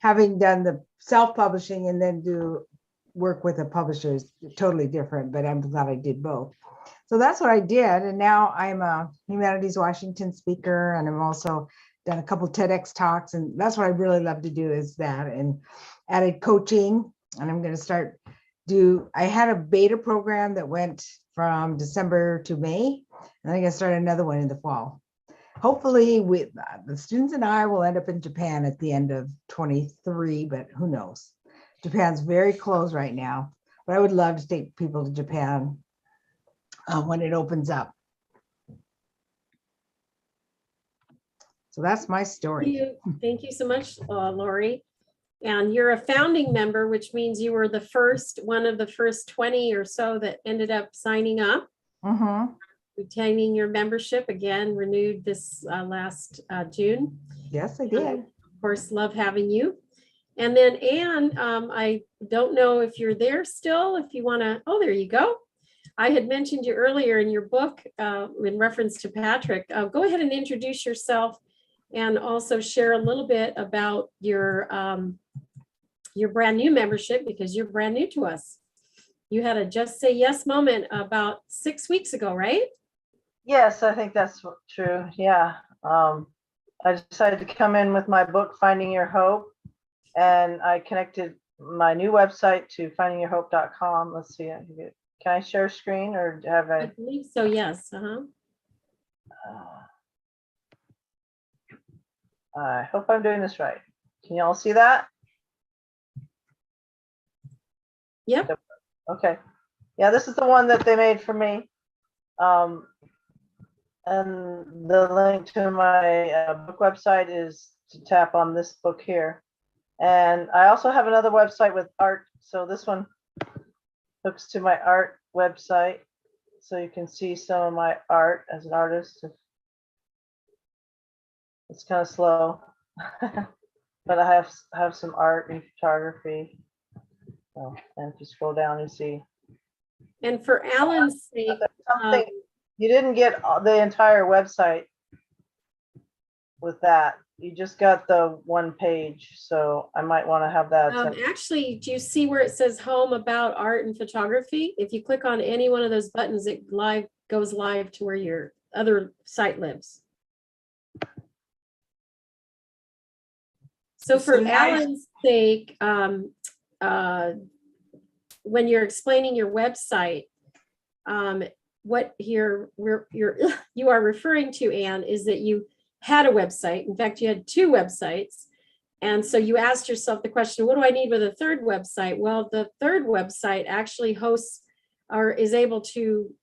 having done the self-publishing and then do work with a publisher is totally different, but I'm glad I did both. So that's what I did. And now I'm a Humanities Washington speaker, and I'm also done a couple TEDx talks, and that's what I really love to do is that, and added coaching. And I'm going to start I had a beta program that went from December to May, and I'm going to start another one in the fall. Hopefully with the students and I will end up in Japan at the end of 23, but who knows? Japan's very closed right now, but I would love to take people to Japan when it opens up. So that's my story. Thank you so much, Lori. And you're a founding member, which means you were one of the first 20 or so that ended up signing up. Retaining your membership, again, renewed this last June. Yes, I did. Of course, love having you. And then Anne, I don't know if you're there still, if you want to, oh, there you go. I had mentioned you earlier in your book in reference to Patrick. Go ahead and introduce yourself and also share a little bit about your brand new membership, because you're brand new to us. You had a Just Say Yes moment about 6 weeks ago, right? Yes, I think that's true. Yeah. I decided to come in with my book, Finding Your Hope, and I connected my new website to findingyourhope.com. Let's see. Can I share screen, or have I believe so, yes. I hope I'm doing this right. Can you all see that? Yep. Okay. Yeah, this is the one that they made for me. And the link to my book website is to tap on this book here. And I also have another website with art. So this one hooks to my art website. So you can see some of my art as an artist. It's kind of slow, but I have some art and photography. So, and if you scroll down, you see. And for Alan's sake, You didn't get the entire website with that. You just got the one page. So I might want to have that. Actually, do you see where it says home, about, art, and photography? If you click on any one of those buttons, it goes live to where your other site lives. So for Alan's sake, when you're explaining your website, what you are referring to, Anne, is that you had a website. In fact, you had 2 websites. And so you asked yourself the question, what do I need with a 3rd website? Well, the 3rd website actually hosts or is able to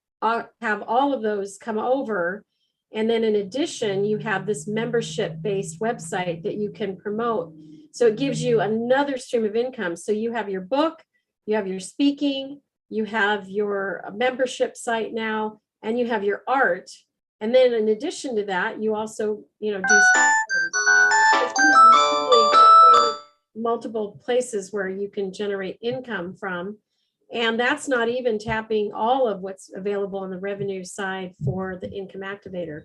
have all of those come over. And then in addition, you have this membership-based website that you can promote. So it gives you another stream of income. So you have your book, you have your speaking, you have your membership site now, and you have your art. And then in addition to that, you also, do multiple places where you can generate income from. And that's not even tapping all of what's available on the revenue side for the income activator.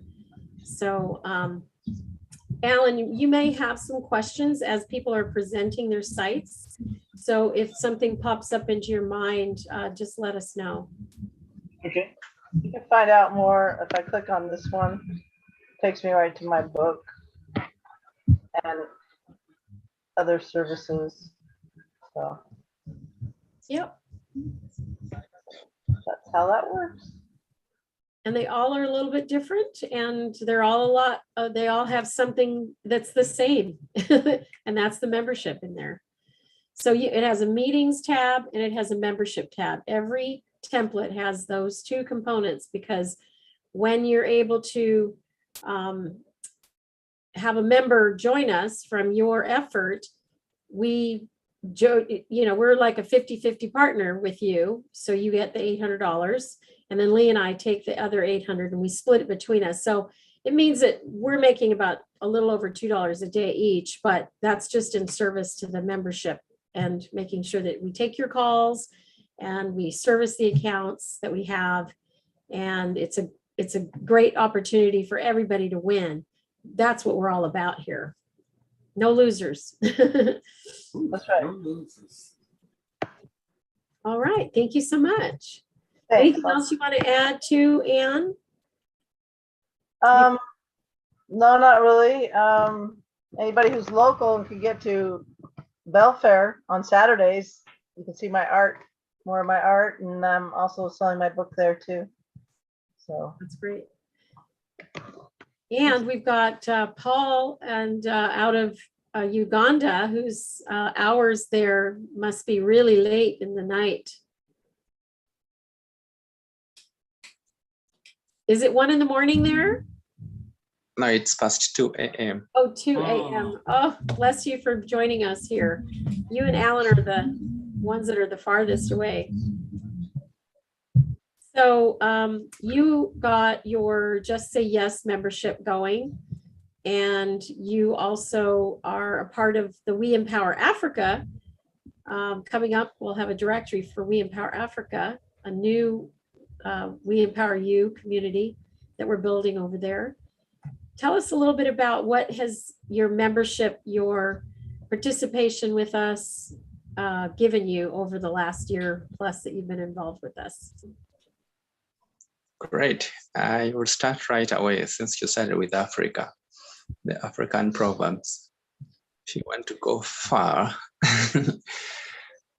So, Alan, you may have some questions as people are presenting their sites. So if something pops up into your mind, just let us know. Okay. You can find out more if I click on this one. It takes me right to my book and other services. So Yep. that's how that works. And they all are a little bit different, and they're all a lot, they all have something that's the same. And that's the membership in there. So it has a meetings tab and it has a membership tab. Every template has those 2 components, because when you're able to have a member join us from your effort, we're like a 50-50 partner with you. So you get the $800, and then Lee and I take the other 800 and we split it between us. So it means that we're making about a little over $2 a day each, but that's just in service to the membership and making sure that we take your calls and we service the accounts that we have. And it's a great opportunity for everybody to win. That's what we're all about here. No losers. That's right. No losers. All right. Thank you so much. Thanks. Anything else you want to add to, Anne? No, not really. Anybody who's local and can get to Belfair on Saturdays, you can see my art, more of my art, and I'm also selling my book there too. So That's great. And we've got Paul and out of Uganda, whose hours there must be really late in the night. Is it 1 in there? No, it's past 2 a.m. Oh, 2 a.m. Oh, bless you for joining us here. You and Alan are the ones that are the farthest away. So you got your Just Say Yes membership going, and you also are a part of the We Empower Africa. Coming up, we'll have a directory for We Empower Africa, a new We Empower You community that we're building over there. Tell us a little bit about what has your membership, your participation with us given you over the last year plus that you've been involved with us. Great. I will start right away since you started with Africa, the African proverbs. If you want to go far,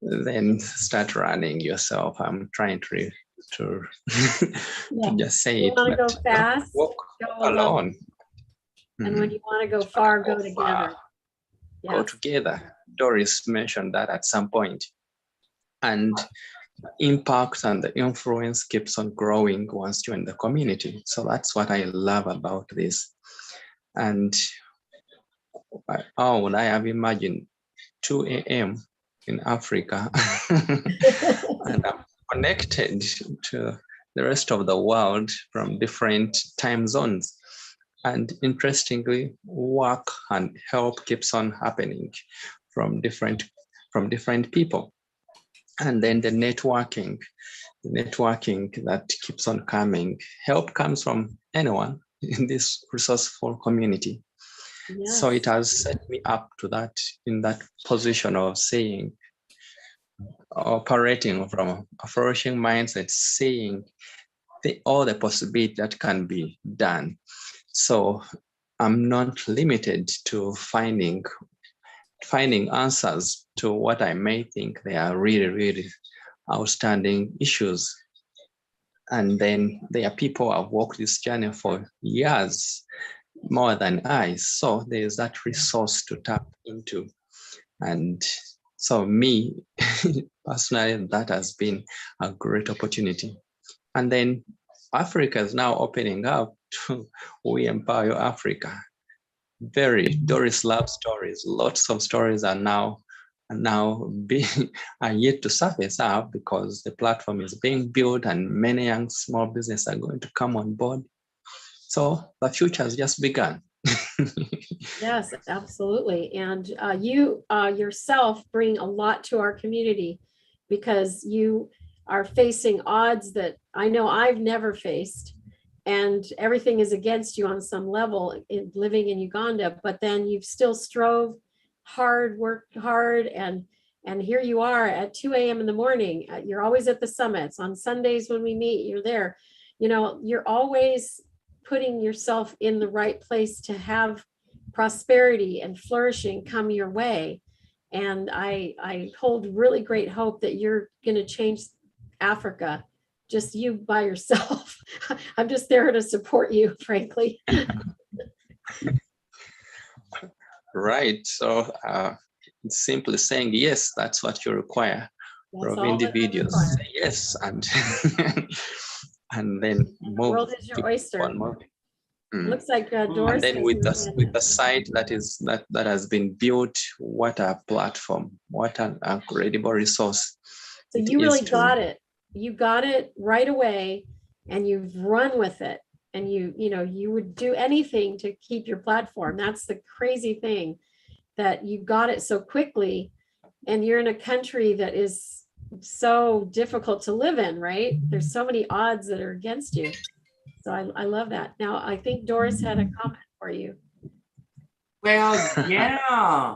then start running yourself. I'm trying to just say You it. want to go but fast? Walk Go alone. And when you want to go far, go together. Go Yes. together. Doris mentioned that at some point. And impact and the influence keeps on growing once you're in the community. So that's what I love about this. And how would I have imagined 2 a.m. in Africa? And I'm connected to the rest of the world from different time zones. And interestingly, work and help keeps on happening from different people. And then the networking that keeps on coming. Help comes from anyone in this resourceful community. Yes. So it has set me up to that, in that position of saying, operating from a flourishing mindset, seeing all the possibility that can be done. So I'm not limited to finding answers to what I may think they are really, really outstanding issues. And then there are people who have walked this journey for years, more than I. So there is that resource to tap into. And so me, personally, that has been a great opportunity. And then Africa is now opening up to We Empower Africa. Doris loves stories. Lots of stories are now being are yet to surface up because the platform is being built and many young small businesses are going to come on board. So the future has just begun. Yes, absolutely. And you yourself bring a lot to our community because you are facing odds that I know I've never faced. And everything is against you on some level in living in Uganda, but then you've still strove hard, worked hard, and here you are at 2 a.m. in the morning. You're always at the summits. On Sundays when we meet, you're there. You know, you're always putting yourself in the right place to have prosperity and flourishing come your way. And I hold really great hope that you're going to change Africa, just you by yourself. I'm just there to support you, frankly. Right. So it's simply saying, yes, that's what you require. That's Of all that I individuals, require. say yes, and then The move. world is your oyster. on moving. Mm. Looks like And Doris. then has with her the hand up. site that has been built, what a platform, what an incredible resource. So it you is really to- got it. You got it right away, and you've run with it. And you would do anything to keep your platform. That's the crazy thing, that you got it so quickly, and you're in a country that is so difficult to live in, right? There's so many odds that are against you. So I love that. Now, I think Doris had a comment for you. Well, yeah.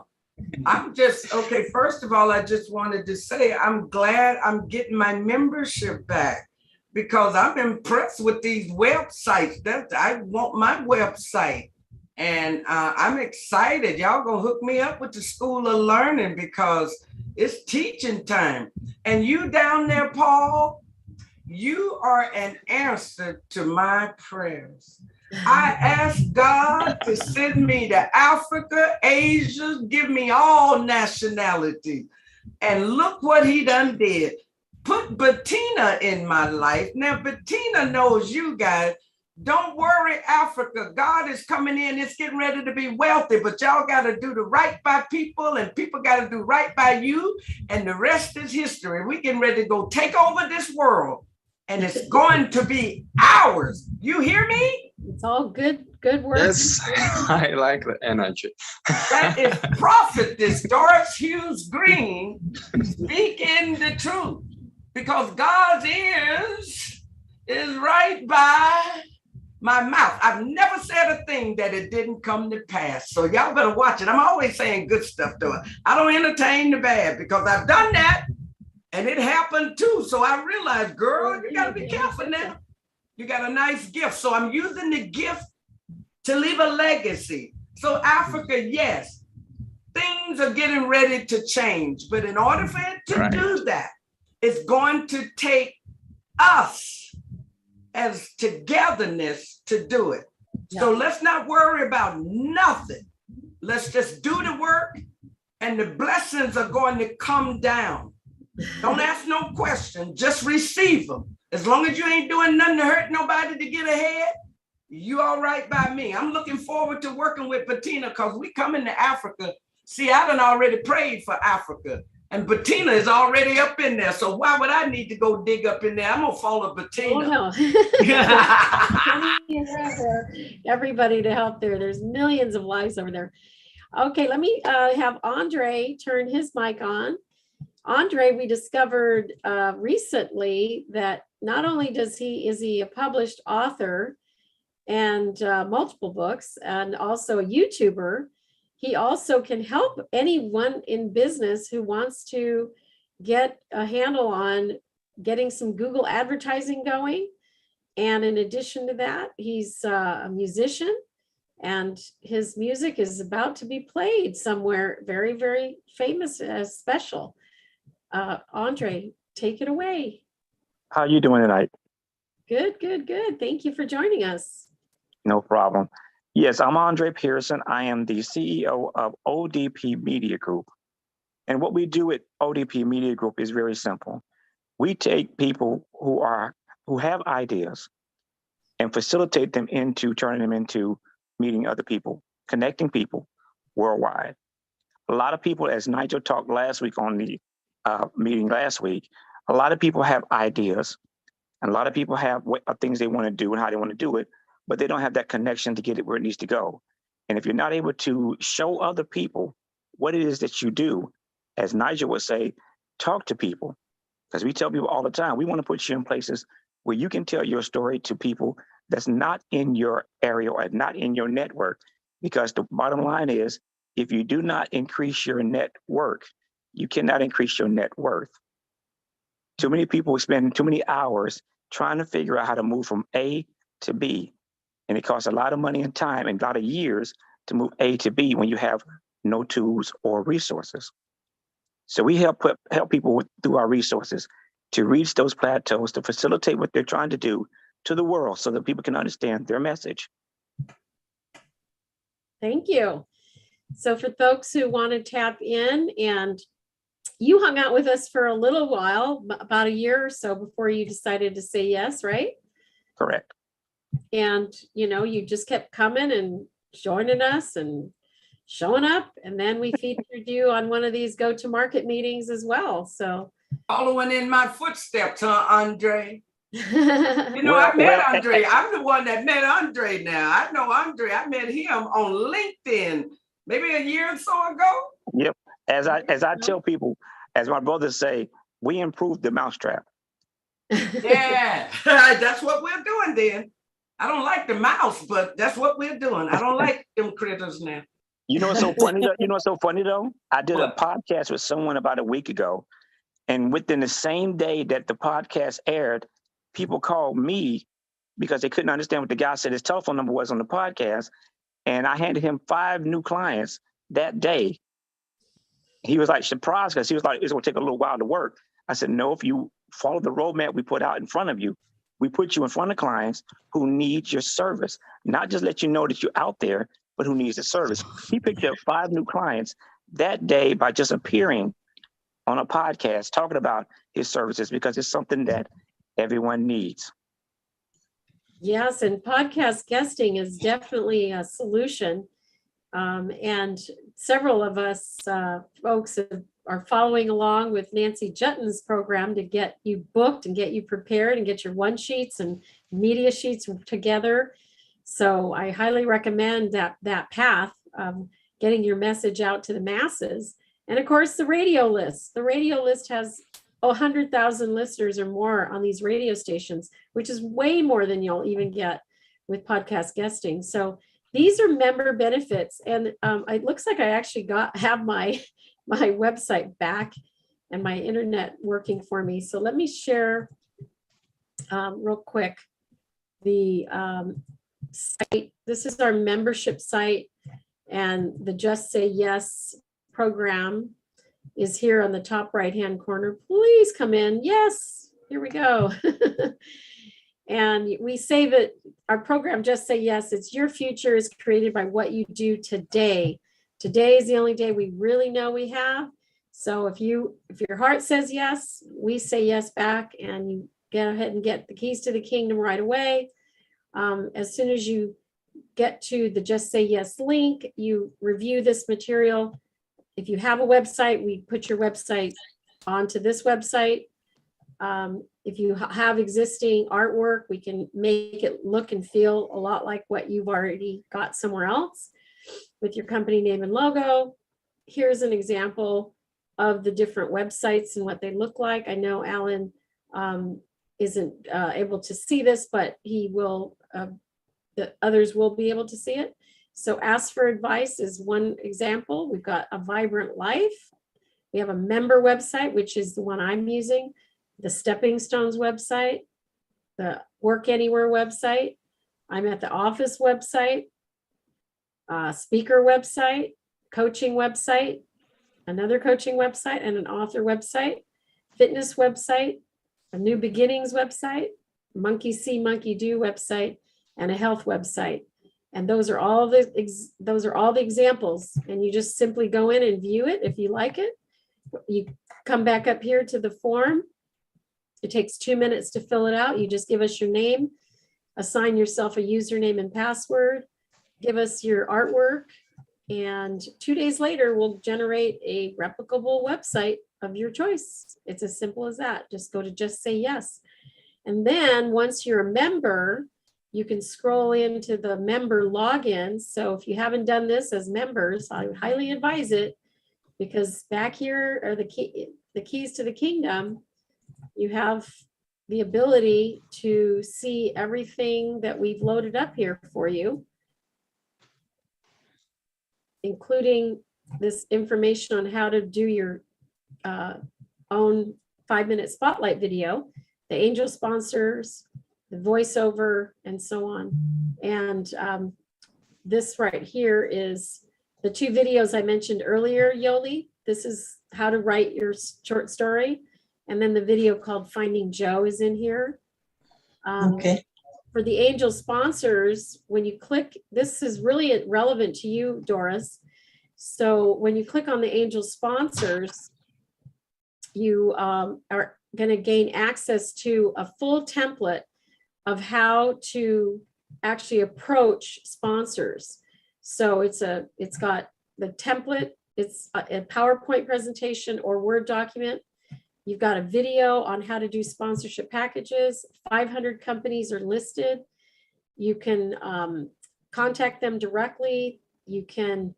Okay, first of all, I just wanted to say I'm glad I'm getting my membership back because I'm impressed with these websites. I want my website. And I'm excited. Y'all gonna hook me up with the School of Learning because it's teaching time. And you down there, Paul, you are an answer to my prayers. I asked God to send me to Africa, Asia, give me all nationalities. And look what he done did. Put Bettina in my life. Now, Bettina knows you guys. Don't worry, Africa. God is coming in. It's getting ready to be wealthy, but y'all got to do the right by people, and people got to do right by you. And the rest is history. We getting ready to go take over this world, and it's going to be ours. You hear me? It's all good work. Yes, I like the energy. That is Prophetess Doris Hughes Green speaking the truth, because God's ears is right by my mouth. I've never said a thing that it didn't come to pass. So y'all better watch it. I'm always saying good stuff to her. I don't entertain the bad because I've done that and it happened too. So I realized, girl, you got to be careful now. You got a nice gift. So I'm using the gift to leave a legacy. So Africa, yes, things are getting ready to change. But in order for it to do that, it's going to take us as togetherness to do it. Yeah. So let's not worry about nothing. Let's just do the work and the blessings are going to come down. Don't ask no question, just receive them. As long as you ain't doing nothing to hurt nobody to get ahead, you all right by me. I'm looking forward to working with Bettina because we coming to Africa. See, I done already prayed for Africa. And Bettina is already up in there. So why would I need to go dig up in there? I'm gonna follow Bettina. Oh, no. Everybody to help there. There's millions of lives over there. Okay, let me have Andre turn his mic on. Andre, we discovered recently that not only is he a published author and multiple books and also a YouTuber, he also can help anyone in business who wants to get a handle on getting some Google advertising going. And in addition to that, he's a musician and his music is about to be played somewhere very, very famous as special. Andre, take it away. How are you doing tonight? Good, good, good. Thank you for joining us. No problem. Yes, I'm Andre Pearson. I am the CEO of ODP Media Group. And what we do at ODP Media Group is very simple. We take people who have ideas and facilitate them into turning them into meeting other people, connecting people worldwide. A lot of people, as Nigel talked last week on the meeting last week, a lot of people have ideas and a lot of people have things they want to do and how they want to do it, but they don't have that connection to get it where it needs to go. And if you're not able to show other people what it is that you do, as Nigel would say, talk to people. Because we tell people all the time, we want to put you in places where you can tell your story to people that's not in your area or not in your network. Because the bottom line is, if you do not increase your network, you cannot increase your net worth. Too many people spend too many hours trying to figure out how to move from A to B. And it costs a lot of money and time and a lot of years to move A to B when you have no tools or resources. So we help people through our resources to reach those plateaus, to facilitate what they're trying to do to the world so that people can understand their message. Thank you. So for folks who want to tap in, and you hung out with us for a little while, about a year or so before you decided to say yes, right? Correct. And, you just kept coming and joining us and showing up. And then we featured you on one of these go-to-market meetings as well. So Following in my footsteps, huh, Andre? Well, I met Andre. I'm the one that met Andre now. I know Andre. I met him on LinkedIn maybe a year or so ago. Yep. As I tell people, as my brothers say, we improved the mousetrap. Yeah, that's what we're doing then. I don't like the mouse, but that's what we're doing. I don't like them critters now. You know what's so funny though? I did a podcast with someone about a week ago, and within the same day that the podcast aired, people called me because they couldn't understand what the guy said his telephone number was on the podcast, and I handed him 5 new clients that day. He was like surprised because he was like, it's going to take a little while to work. I said, no, if you follow the roadmap we put out in front of you, we put you in front of clients who need your service, not just let you know that you're out there, but who needs the service. He picked up 5 new clients that day by just appearing on a podcast, talking about his services, because it's something that everyone needs. yes, and podcast guesting is definitely a solution. And several of us folks are following along with Nancy Jutton's program to get you booked and get you prepared and get your one sheets and media sheets together. So I highly recommend that path of getting your message out to the masses. And of course, the radio list. The radio list has 100,000 listeners or more on these radio stations, which is way more than you'll even get with podcast guesting. So these are member benefits. And it looks like I actually have my website back and my internet working for me. So let me share real quick the site. This is our membership site, and the Just Say Yes program is here on the top right-hand corner. Please come in. Yes, here we go. And we save it. Our program, Just Say Yes, it's your future is created by what you do today. Today is the only day we really know we have. So if your heart says yes, we say yes back, and you get ahead and get the keys to the kingdom right away. As soon as you get to the Just Say Yes link, you review this material. If you have a website, we put your website onto this website. If you have existing artwork, we can make it look and feel a lot like what you've already got somewhere else with your company name and logo. Here's an example of the different websites and what they look like. I know Alan isn't able to see this, but he will, the others will be able to see it. So Ask for Advice is one example. We've got A Vibrant Life. We have a member website, which is the one I'm using, the Stepping Stones website, the Work Anywhere website. I'm at the Office website, speaker website, coaching website, another coaching website, and an author website, fitness website, a New Beginnings website, Monkey See, Monkey Do website, and a health website. And those are all the examples. And you just simply go in and view it if you like it. You come back up here to the form. It takes 2 minutes to fill it out. You just give us your name, assign yourself a username and password, give us your artwork, and 2 days later, we'll generate a replicable website of your choice. It's as simple as that. Just go to Just Say Yes. And then once you're a member, you can scroll into the member login. So if you haven't done this as members, I highly advise it, because back here are the keys to the kingdom. You have the ability to see everything that we've loaded up here for you, including this information on how to do your own 5-minute spotlight video, the angel sponsors, the voiceover, and so on. And this right here is the 2 videos I mentioned earlier, Yoli. This is how to write your short story. And then the video called Finding Joe is in here. Okay. For the angel sponsors, when you click, this is really relevant to you, Doris. So when you click on the angel sponsors, you are going to gain access to a full template of how to actually approach sponsors. So it's got the template, it's a PowerPoint presentation or Word document. You've got a video on how to do sponsorship packages. 500 companies are listed. You can contact them directly. You can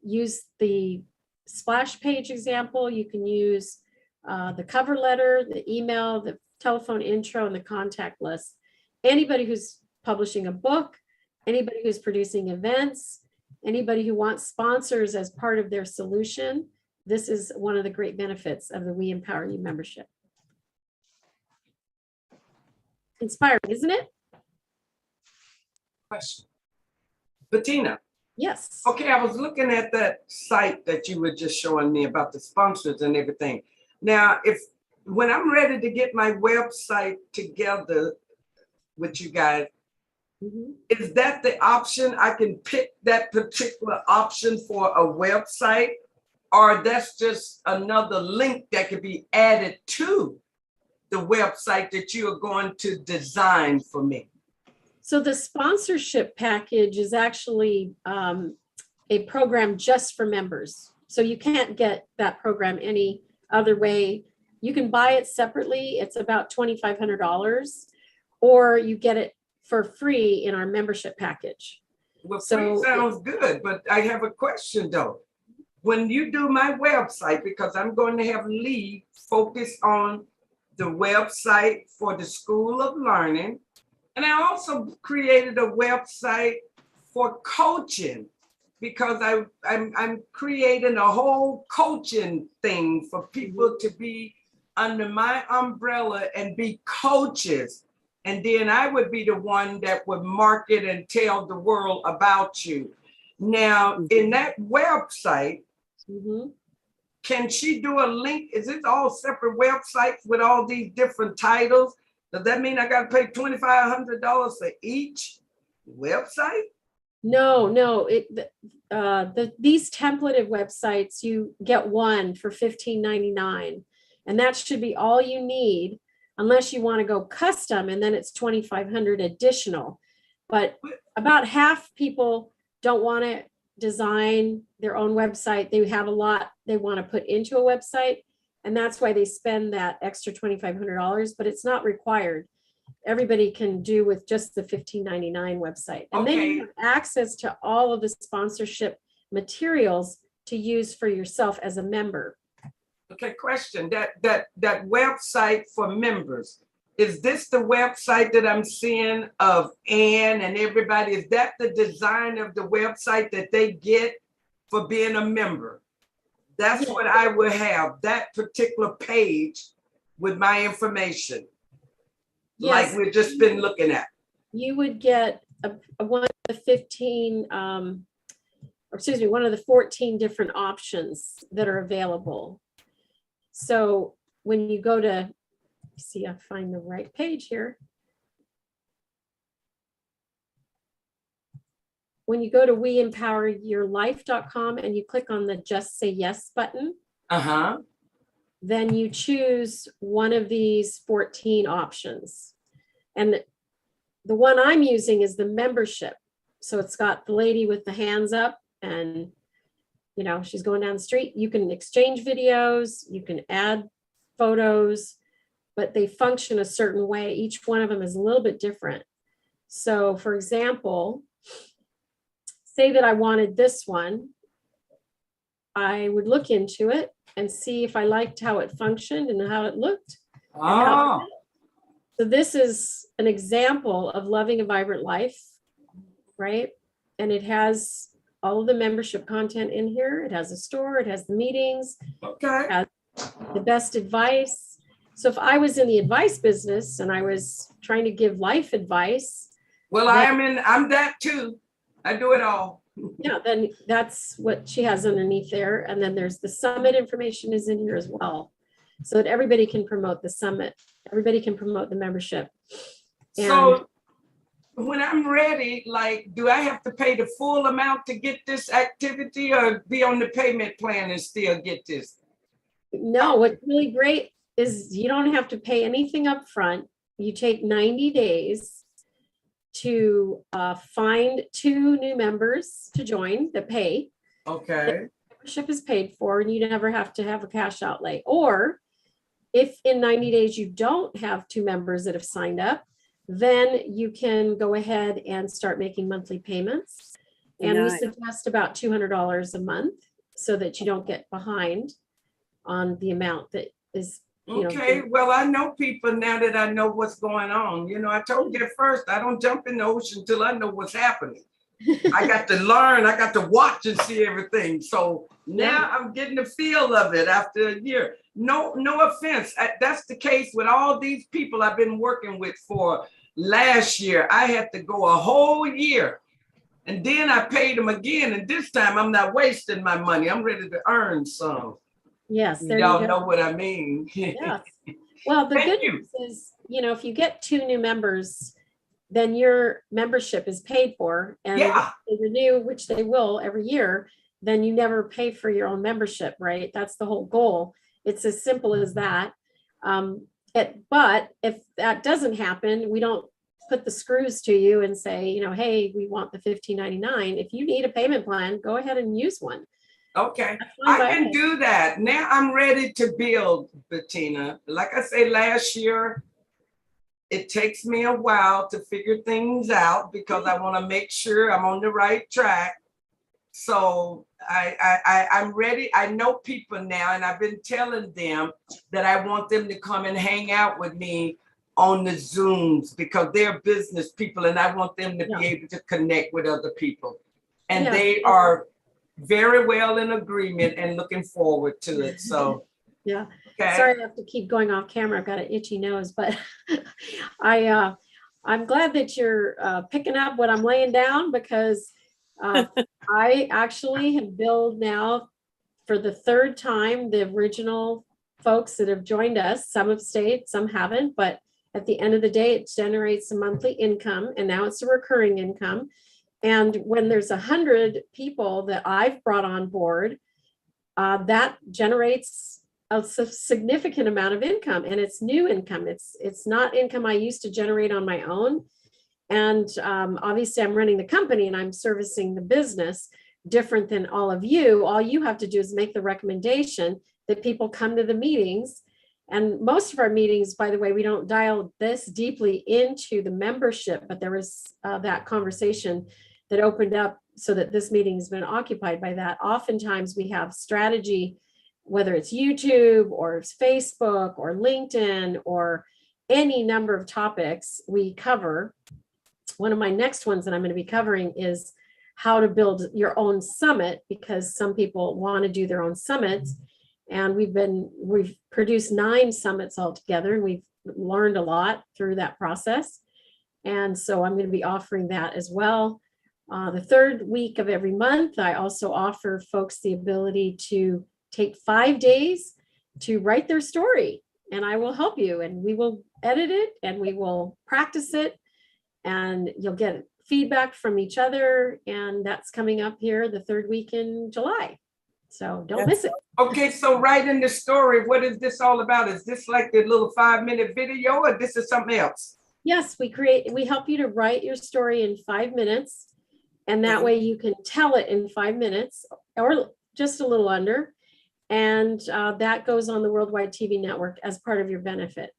use the splash page example. You can use the cover letter, the email, the telephone intro, and the contact list. Anybody who's publishing a book, anybody who's producing events, anybody who wants sponsors as part of their solution, this is one of the great benefits of the We Empower You membership. Inspiring, isn't it? Question. Bettina. Yes. Okay, I was looking at that site that you were just showing me about the sponsors and everything. Now, when I'm ready to get my website together with you guys, is that the option? I can pick that particular option for a website, or that's just another link that could be added to the website that you are going to design for me? So the sponsorship package is actually a program just for members. So you can't get that program any other way. You can buy it separately. It's about $2,500, or you get it for free in our membership package. Well, free sounds good, but I have a question though. When you do my website, because I'm going to have Lee focus on the website for the School of Learning, and I also created a website for coaching, because I'm creating a whole coaching thing for people to be under my umbrella and be coaches. And then I would be the one that would market and tell the world about you. Now, in that website, can she do a link? Is it all separate websites with all these different titles? Does that mean I got to pay $2,500 for each website? No. These templated websites, you get one for $15.99, and that should be all you need, unless you want to go custom, and then it's $2,500 additional. But about half people don't want to design their own website. They have a lot they want to put into a website, and that's why they spend that extra $2,500, but it's not required. Everybody can do with just the $15.99 website. And then you have access to all of the sponsorship materials to use for yourself as a member. Okay, question. That website for members, is this the website that I'm seeing of Ann and everybody? Is that the design of the website that they get for being a member? That's what I would have, that particular page with my information. Like we've just been looking at. You would get one of the 14 different options that are available. So when you go to, see, I find the right page here. when you go to weempoweryourlife.com and you click on the Just Say Yes button, Uh-huh. then you choose one of these 14 options. And the one I'm using is the membership. So it's got the lady with the hands up and, you know, she's going down the street. You can exchange videos, you can add photos, but they function a certain way. Each one of them is a little bit different. So for example, say that I wanted this one, I would look into it and see if I liked how it functioned and how it looked. And how Oh, so this is an example of living a vibrant life, right? And it has all of the membership content in here. It has a store, it has the meetings, okay. has the best advice. So if I was in the advice business and I was trying to give life advice, Well, I'm that too. I do it all. yeah, then that's what she has underneath there. And then there's the summit information is in here as well. So that everybody can promote the summit. Everybody can promote the membership. And So when I'm ready, like, do I have to pay the full amount to get this activity or be on the payment plan and still get this? no, what's really great is you don't have to pay anything up front. You take 90 days to find 2 new members to join that pay. Okay. Membership is paid for and you never have to have a cash outlay. Or if in 90 days you don't have 2 members that have signed up, then you can go ahead and start making monthly payments. And we Nice. suggest about $200 a month so that you don't get behind on the amount that is, you know, Okay, well, I know people now that I know what's going on. You know, I told you at first, I don't jump in the ocean till I know what's happening. I got to learn, I got to watch and see everything. So now I'm getting the feel of it after a year. No offense. That's the case with all these people I've been working with for last year. I had to go a whole year and then I paid them again. And this time I'm not wasting my money. I'm ready to earn some. yes, there you Y'all go. know what I mean. Yes. Well, the Thank good you. news is, you know, if you get 2 new members, then your membership is paid for and Yeah. they renew, which they will every year, then you never pay for your own membership, right? That's the whole goal. It's as simple as that. But if that doesn't happen, we don't put the screws to you and say, you know, hey, we want the $15.99. If you need a payment plan, go ahead and use one. Okay, That's fine by I can us. do that. Now I'm ready to build, Bettina. Like I said, last year, it takes me a while to figure things out because I want to make sure I'm on the right track. So I'm ready. I know people now, and I've been telling them that I want them to come and hang out with me on the Zooms because they're business people and I want them to Yeah. be able to connect with other people. And Yeah. they are very well in agreement and looking forward to it. So, Yeah. okay. Sorry, I have to keep going off camera. I've got an itchy nose, but I'm glad that you're picking up what I'm laying down because I actually have billed now for the 3rd time the original folks that have joined us. Some have stayed, some haven't, but at the end of the day, it generates a monthly income and now it's a recurring income. And when there's 100 people that I've brought on board, that generates a significant amount of income, and it's new income. It's not income I used to generate on my own. And obviously I'm running the company and I'm servicing the business different than all of you. All you have to do is make the recommendation that people come to the meetings. And most of our meetings, by the way, we don't dial this deeply into the membership, but there was that conversation that opened up so that this meeting has been occupied by that. Oftentimes we have strategy, whether it's YouTube or it's Facebook or LinkedIn or any number of topics we cover. One of my next ones that I'm going to be covering is how to build your own summit, because some people want to do their own summits. And we've produced 9 summits altogether, and we've learned a lot through that process. And so I'm going to be offering that as well. The 3rd week of every month, I also offer folks the ability to take 5 days to write their story, and I will help you, and we will edit it and we will practice it, and you'll get feedback from each other, and that's coming up here the third week in July. So don't miss it. Okay, so write in the story, what is this all about? Is this like the little 5-minute video, or this is something else? Yes, we help you to write your story in 5 minutes, and that way you can tell it in 5 minutes or just a little under. And that goes on the Worldwide TV Network as part of your benefit.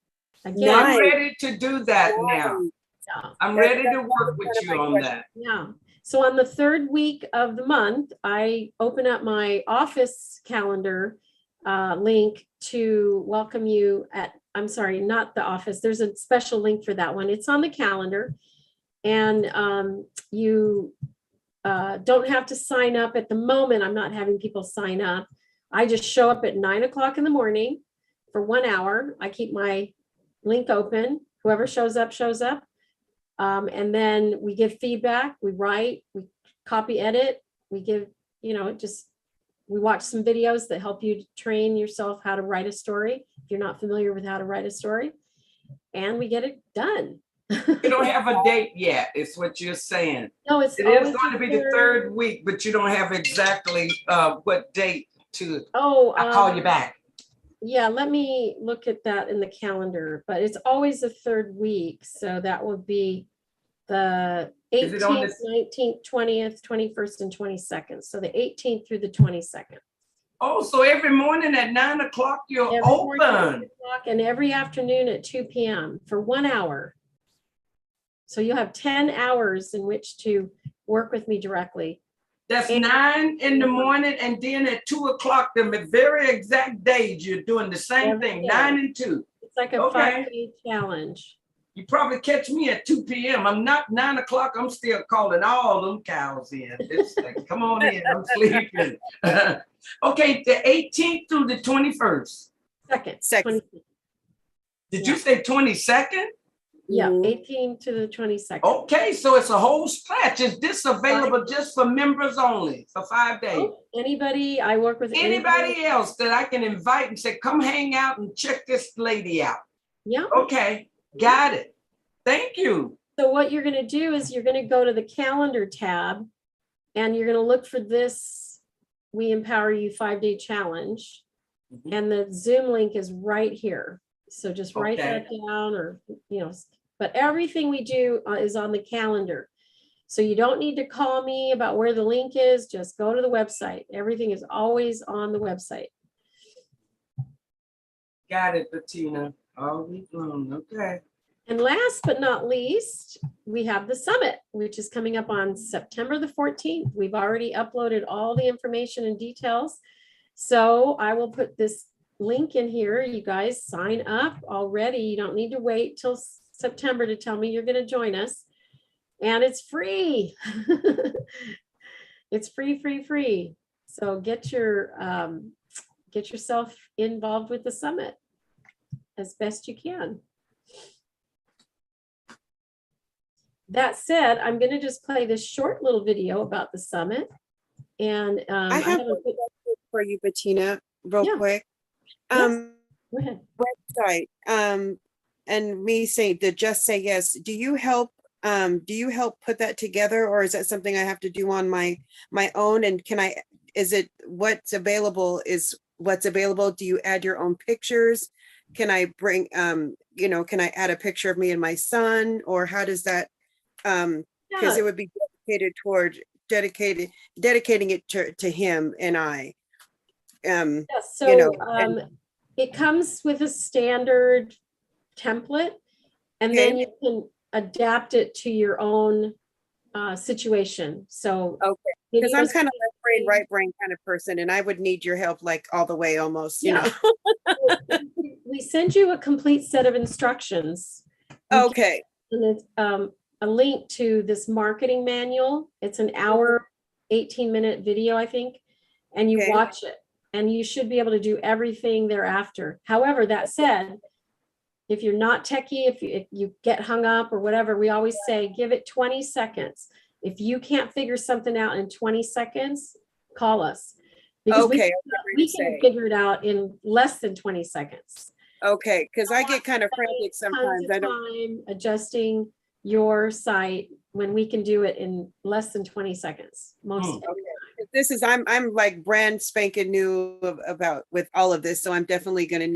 Again, I'm ready to do that now. yeah. I'm ready to work with you on that. Yeah. So on the third week of the month, I open up my office calendar link to welcome you at, I'm sorry, not the office. There's a special link for that one. It's on the calendar. And you don't have to sign up at the moment. I'm not having people sign up. I just show up at 9 o'clock in the morning for 1 hour. I keep my link open. Whoever shows up, shows up. And then we give feedback, we write, we copy edit, we give, you know, we watch some videos that help you train yourself how to write a story if you're not familiar with how to write a story, and we get it done. You don't have a date yet, is what you're saying. No, it is going to be the third week, but you don't have exactly what date to. Oh, I'll call you back. Yeah, let me look at that in the calendar, but it's always the third week. So that would be the 18th, 19th, 20th, 21st, and 22nd. So the 18th through the 22nd. Oh, so every morning at 9 o'clock you're Every morning at 9 open. o'clock and every afternoon at 2 p.m. for 1 hour. So you'll have 10 hours in which to work with me directly. That's And 9 in the morning, and then at 2 o'clock, the very exact days you're doing the same Every thing, day. 9 and 2. It's like a Okay. 5-day challenge. You probably catch me at 2 p.m. I'm not 9 o'clock. I'm still calling all them cows in. It's like, come on in, I'm sleeping. Okay, the 18th through the 21st. Second. Did you say 22nd? Yeah, 18th to the 22nd. Okay, so it's a whole stretch. Is this available just for members only for 5 days? Oh, anybody, I work with Anybody else that I can invite and say, come hang out and check this lady out? Yeah. Okay, got it. Thank you. So what you're going to do is you're going to go to the calendar tab and you're going to look for this We Empower You 5-day challenge. And the Zoom link is right here. So just write that down, or, you know, but everything we do is on the calendar. So you don't need to call me about where the link is. Just go to the website. Everything is always on the website. Got it, Bettina. All week long. Okay. And last but not least, we have the summit, which is coming up on September the 14th. We've already uploaded all the information and details. So I will put this link in here. You guys sign up already. You don't need to wait till September to tell me you're going to join us. And it's free. It's free. So get yourself involved with the summit as best you can. That said, I'm going to just play this short little video about the summit. And I have a question for you, Bettina, real quick. Go ahead. Website, and me saying to just say yes. Do you help put that together, or is that something I have to do on my own? And is it what's available is what's available? Do you add your own pictures? Can I bring, can I add a picture of me and my son, or how does that, because it would be dedicated toward dedicating it to him and I. It comes with a standard template, and then you can adapt it to your own situation. So because I'm kind of left brain, right brain kind of person, and I would need your help like all the way almost, you know. We send you a complete set of instructions. Okay. And it's a link to this marketing manual. It's an hour, 18-minute video, I think, and you watch it, and you should be able to do everything thereafter. However, that said, if you're not techie, if you get hung up or whatever, we always say, give it 20 seconds. If you can't figure something out in 20 seconds, call us. Because we can figure it out in less than 20 seconds. Okay, because I get kind of frantic sometimes. I don't time adjusting your site when we can do it in less than 20 seconds. Most This is, I'm like brand spanking new about with all of this, so I'm definitely going to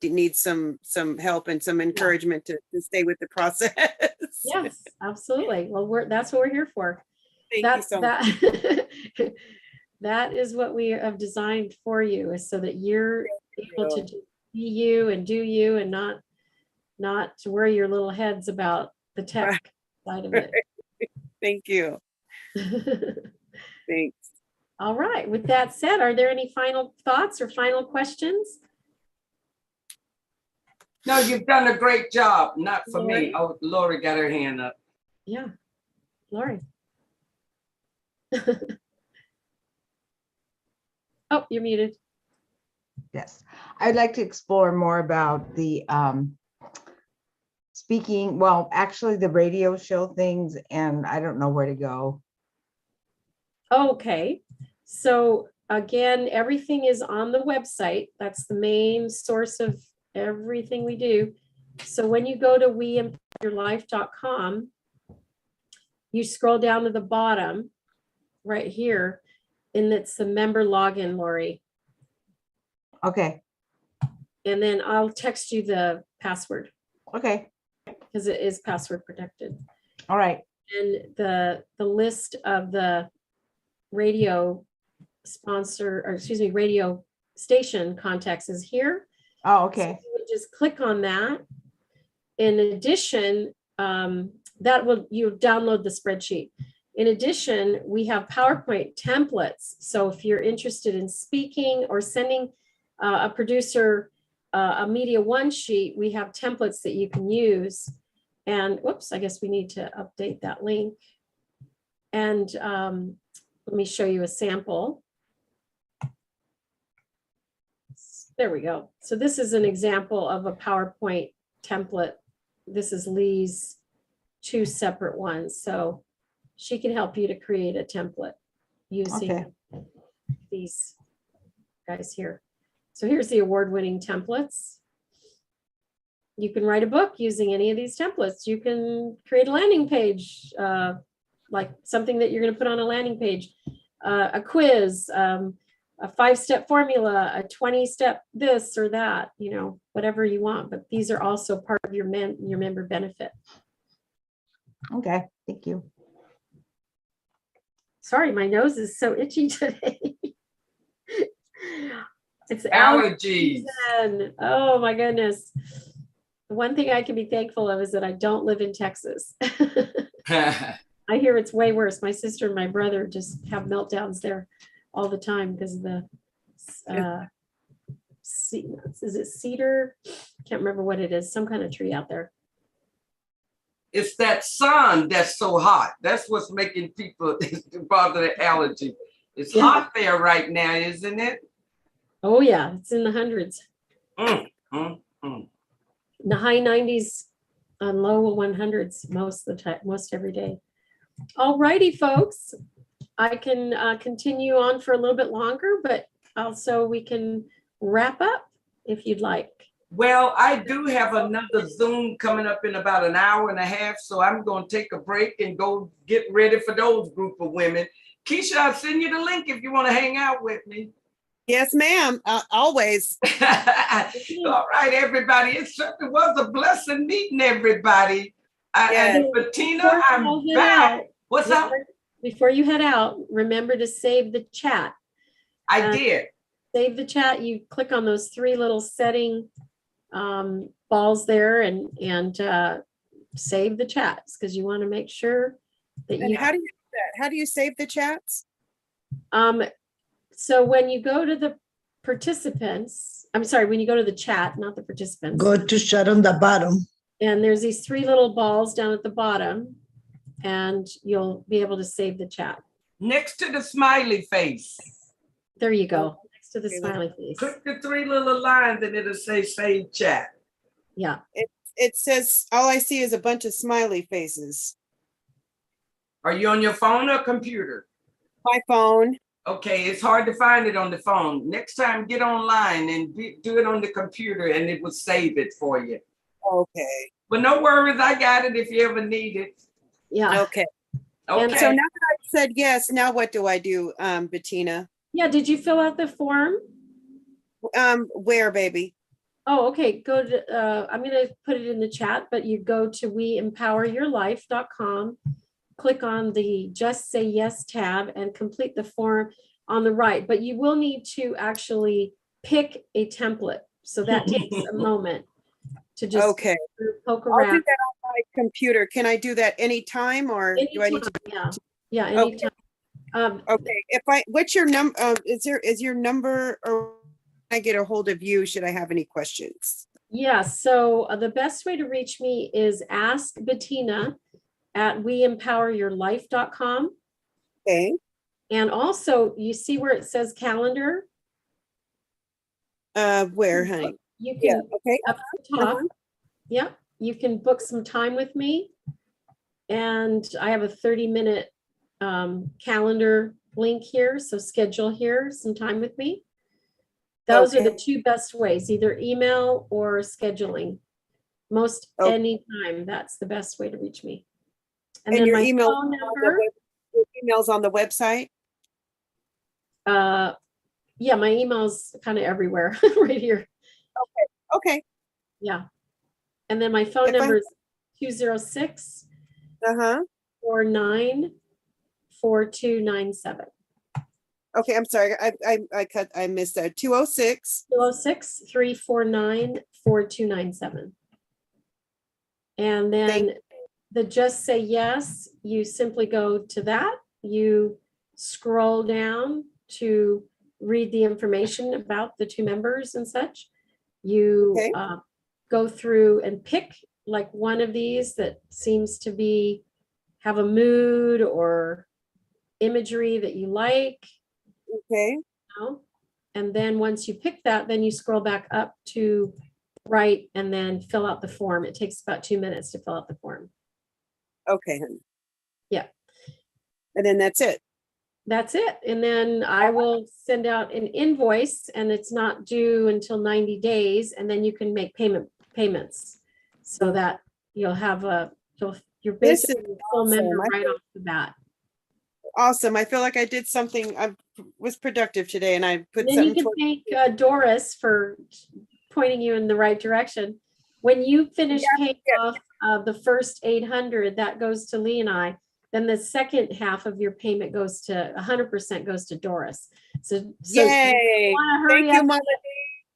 need some help and some encouragement to stay with the process. Yes, absolutely. Well, that's what we're here for. Thank you so much. That that is what we have designed for you, is so that you're able to just be you and do you, and not to worry your little heads about the tech side of it. Thank you. Thanks. All right. With that said, are there any final thoughts or final questions? No, you've done a great job. Not for Lori? me. Oh, Lori got her hand up. Yeah, Lori. Oh, you're muted. Yes, I'd like to explore more about the speaking, well, actually the radio show things, and I don't know where to go. Okay, so again, everything is on the website. That's the main source of everything we do. So when you go to weempoweryourlife.com, you scroll down to the bottom right here, and it's the member login, Lori. Okay, And then I'll text you the password okay, because it is password protected. all right, And the list of the radio sponsor, or excuse me, radio station contacts is here. oh, So okay, you would just click on that. In addition, you'll download the spreadsheet. In addition, we have PowerPoint templates. So if you're interested in speaking or sending a producer a Media One sheet, we have templates that you can use. And whoops, I guess we need to update that link. And let me show you a sample. There we go. So this is an example of a PowerPoint template. This is Lee's 2 separate ones. So she can help you to create a template using these guys here. So here's the award-winning templates. You can write a book using any of these templates. You can create a landing page, like something that you're going to put on a landing page, a quiz, a 5-step formula, a 20-step this or that, you know, whatever you want. But these are also part of your member benefit. okay, thank you. Sorry, my nose is so itchy today. It's Allergies. season. Oh my goodness. The one thing I can be thankful of is that I don't live in Texas. I hear it's way worse. My sister and my brother just have meltdowns there all the time because of the, is it cedar? Can't remember what it is. Some kind of tree out there. It's that sun that's so hot. That's what's making people bother the allergy. It's hot there right now, isn't it? Oh yeah, it's in the hundreds. In the high 90s and low 100s most of the time, most every day. All righty, folks. I can continue on for a little bit longer, but also we can wrap up if you'd like. Well, I do have another Zoom coming up in about an hour and a half, so I'm going to take a break and go get ready for those group of women. Keisha, I'll send you the link if you want to hang out with me. Yes, ma'am. Always. All right, everybody. It certainly was a blessing meeting everybody. Yes. And Bettina, I'm back. What's up? Before you head out, remember to save the chat. I did. Save the chat. You click on those 3 little setting balls there and save the chats because you want to make sure that And you. how do you do that? How do you save the chats? So when you go to the participants, I'm sorry, when you go to the chat, not the participants. Go to chat on the bottom. And there's these 3 little balls down at the bottom, and you'll be able to save the chat. Next to the smiley face. There you go. Next to the smiley face. Click the 3 little lines and it'll say save chat. Yeah. It says, all I see is a bunch of smiley faces. Are you on your phone or computer? My phone. Okay, it's hard to find it on the phone. Next time, get online and do it on the computer and it will save it for you. Okay. But no worries, I got it if you ever need it. Yeah. Okay. Okay. So now that I've said yes, now what do I do, Bettina? Yeah. Did you fill out the form? Where, baby? Oh, okay. Go to, I'm going to put it in the chat, but you go to weempoweryourlife.com, click on the Just Say Yes tab and complete the form on the right. But you will need to actually pick a template. So that takes a moment to just Okay. poke I'll around. do that on my computer. Can I do that anytime or do I need to? Anytime, yeah. Yeah, Okay. anytime. Okay. What's your number? Is your number, or can I get a hold of you? Should I have any questions? Yeah, so the best way to reach me is ask Bettina at weempoweryourlife.com. Okay. And also, you see where it says calendar? Where, honey? You Yeah. can, Okay. up at the top, yeah, you can book some time with me. And I have a 30-minute calendar link here, so schedule here some time with me. Those are the two best ways, either email or scheduling. Most anytime, that's the best way to reach me. And then your my email phone number. Your email's on the website? Yeah, my email's kind of everywhere right here. Okay. Yeah. And then my phone number is 206 49 4297. Okay, I'm sorry. I missed that. 206 206 349 4297. And then the Just Say Yes, you simply go to that. You scroll down to read the information about the two members and such. You go through and pick like one of these that seems to be have a mood or imagery that you like. Okay. You know? And then once you pick that, then you scroll back up to right and then fill out the form. It takes about 2 minutes to fill out the form. Okay, honey. Yeah. And then that's it. That's it. And then I will send out an invoice and it's not due until 90 days. And then you can make payments so that you'll have you're basically a full member right off the bat. Awesome. I feel like I did something. I was productive today and I put And then something. you can thank Doris for pointing you in the right direction. When you finish paying off the first 800, that goes to Lee and I. Then the second half of your payment goes to 100% goes to Doris. So Yay! Thank you, Mama.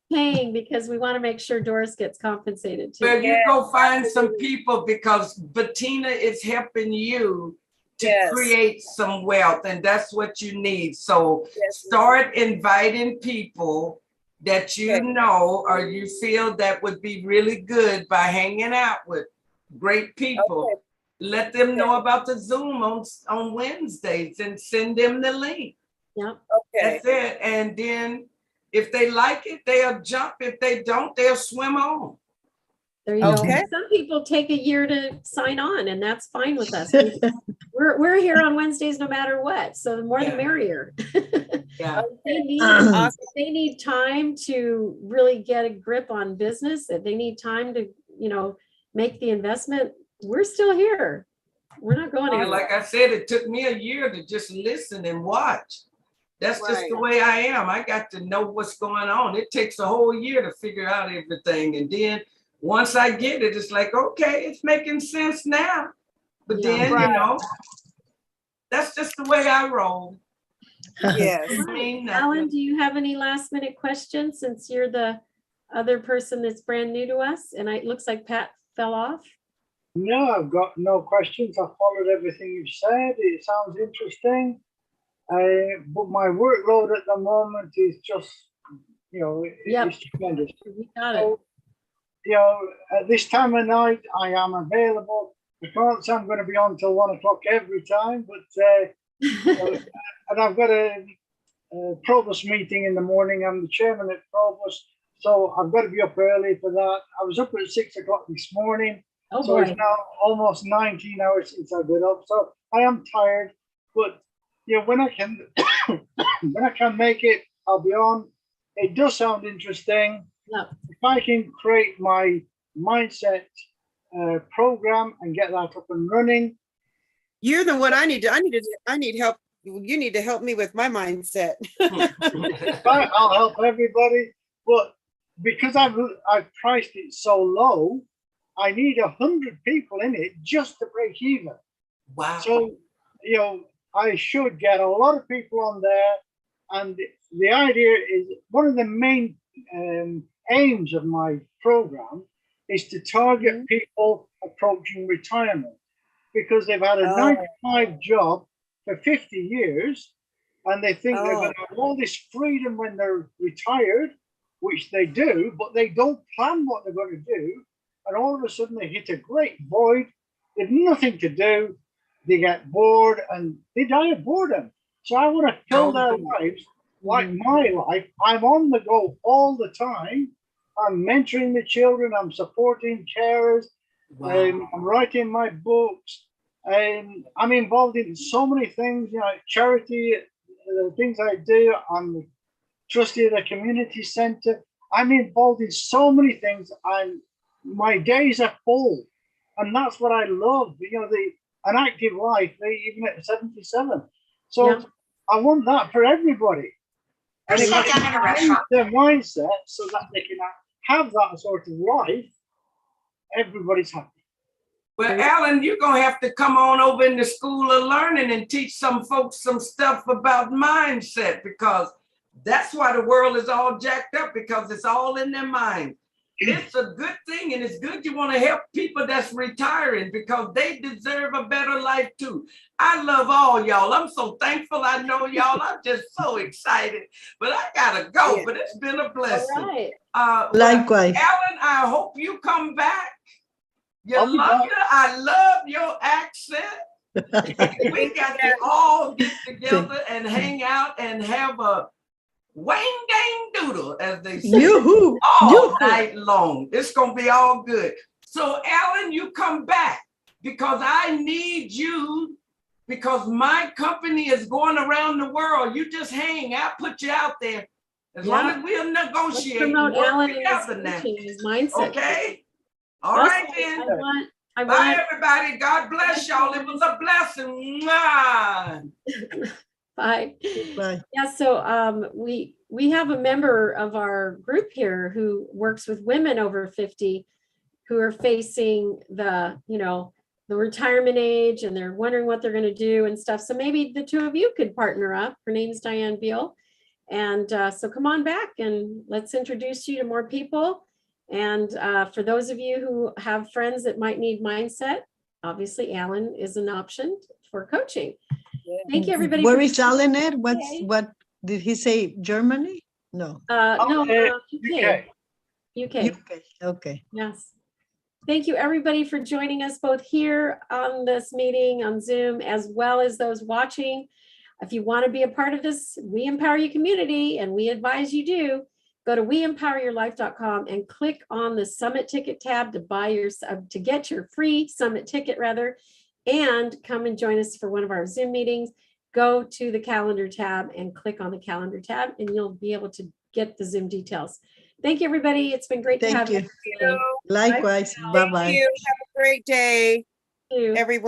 Paying because we want to make sure Doris gets compensated too. Well, you go find some people because Bettina is helping you to create some wealth, and that's what you need. So start inviting people that you know or you feel that would be really good by hanging out with great people. Let them know about the Zoom on Wednesdays and send them the link. Yeah. That's it. And then if they like it, they'll jump. If they don't, they'll swim on. There you go. Some people take a year to sign on, and that's fine with us. We're here on Wednesdays no matter what. So the more the merrier. Yeah. They need time to really get a grip on business. If they need time to, make the investment, we're still here. We're not going anywhere. Like I said, it took me a year to just listen and watch. That's just the way I am. I got to know what's going on. It takes a whole year to figure out everything. And then once I get it, it's like, okay, it's making sense now. But then, that's just the way I roll. Yes. Alan, do you have any last minute questions since you're the other person that's brand new to us? And it looks like Pat fell off. No, I've got no questions. I followed everything you've said. It sounds interesting. But my workload at the moment is just, it's tremendous. You got it. So, at this time of night, I am available. I can't say I'm going to be on till 1 o'clock every time, but and I've got a provost meeting in the morning. I'm the chairman at provost, so I've got to be up early for that. I was up at 6 o'clock this morning. So it's now almost 19 hours since I've been up. So I am tired, but when I can when I can make it, I'll be on. It does sound interesting. Yeah. If I can create my mindset program and get that up and running. You're the one I need help. You need to help me with my mindset. Right, I'll help everybody, but because I've priced it so low, I need 100 people in it just to break even. Wow. So, you know, I should get a lot of people on there. And the idea is one of the main aims of my program is to target people approaching retirement, because they've had a 9-to-5 job for 50 years and they think they're going to have all this freedom when they're retired, which they do, but they don't plan what they're going to do. And all of a sudden they hit a great void. They've nothing to do. They get bored and they die of boredom. So I want to fill their lives like my life. I'm on the go all the time. I'm mentoring the children. I'm supporting carers. Wow. I'm writing my books. I'm involved in so many things, you know, charity, things I do. I'm the trustee of the community center. I'm involved in so many things. My days are full, and that's what I love. You know, an active life, even at 77. So I want that for everybody. And if I can change their mindset so that they can have that sort of life, everybody's happy. Well, Alan, you're going to have to come on over in the School of Learning and teach some folks some stuff about mindset, because that's why the world is all jacked up, because it's all in their mind. It's a good thing, and it's good you want to help people that's retiring, because they deserve a better life too. I love all y'all. I'm so thankful I know y'all. I'm just so excited, but I gotta go, but it's been a blessing. Likewise. Alan, I hope you come back. Yolanda, I love your accent. We got to all get together and hang out and have a Wayne Gang Doodle, as they say, all night long. It's going to be all good. So, Alan, you come back, because I need you, because my company is going around the world. You just hang. I'll put you out there. As long as we'll negotiate. Let's promote Alan and his mindset. Okay? All right, then. Bye, everybody. God bless y'all. It was a blessing. Mwah. Bye. Bye. Yeah, so we have a member of our group here who works with women over 50 who are facing the retirement age, and they're wondering what they're going to do and stuff. So maybe the two of you could partner up. Her name's Diane Beal. And so come on back and let's introduce you to more people. And for those of you who have friends that might need mindset, obviously Alan is an option for coaching. Thank you, everybody. Where is Alan at? What did he say? Germany? No. UK. UK. Okay. Yes. Thank you, everybody, for joining us both here on this meeting on Zoom, as well as those watching. If you want to be a part of this We Empower You community, and we advise you do, go to weempoweryourlife.com and click on the Summit Ticket tab to get your free Summit ticket, and come and join us for one of our Zoom meetings. Go to the Calendar tab and click on the Calendar tab, and you'll be able to get the Zoom details. Thank you, everybody. It's been great to have you. Likewise. Bye-bye. Thank you. Have a great day, everyone.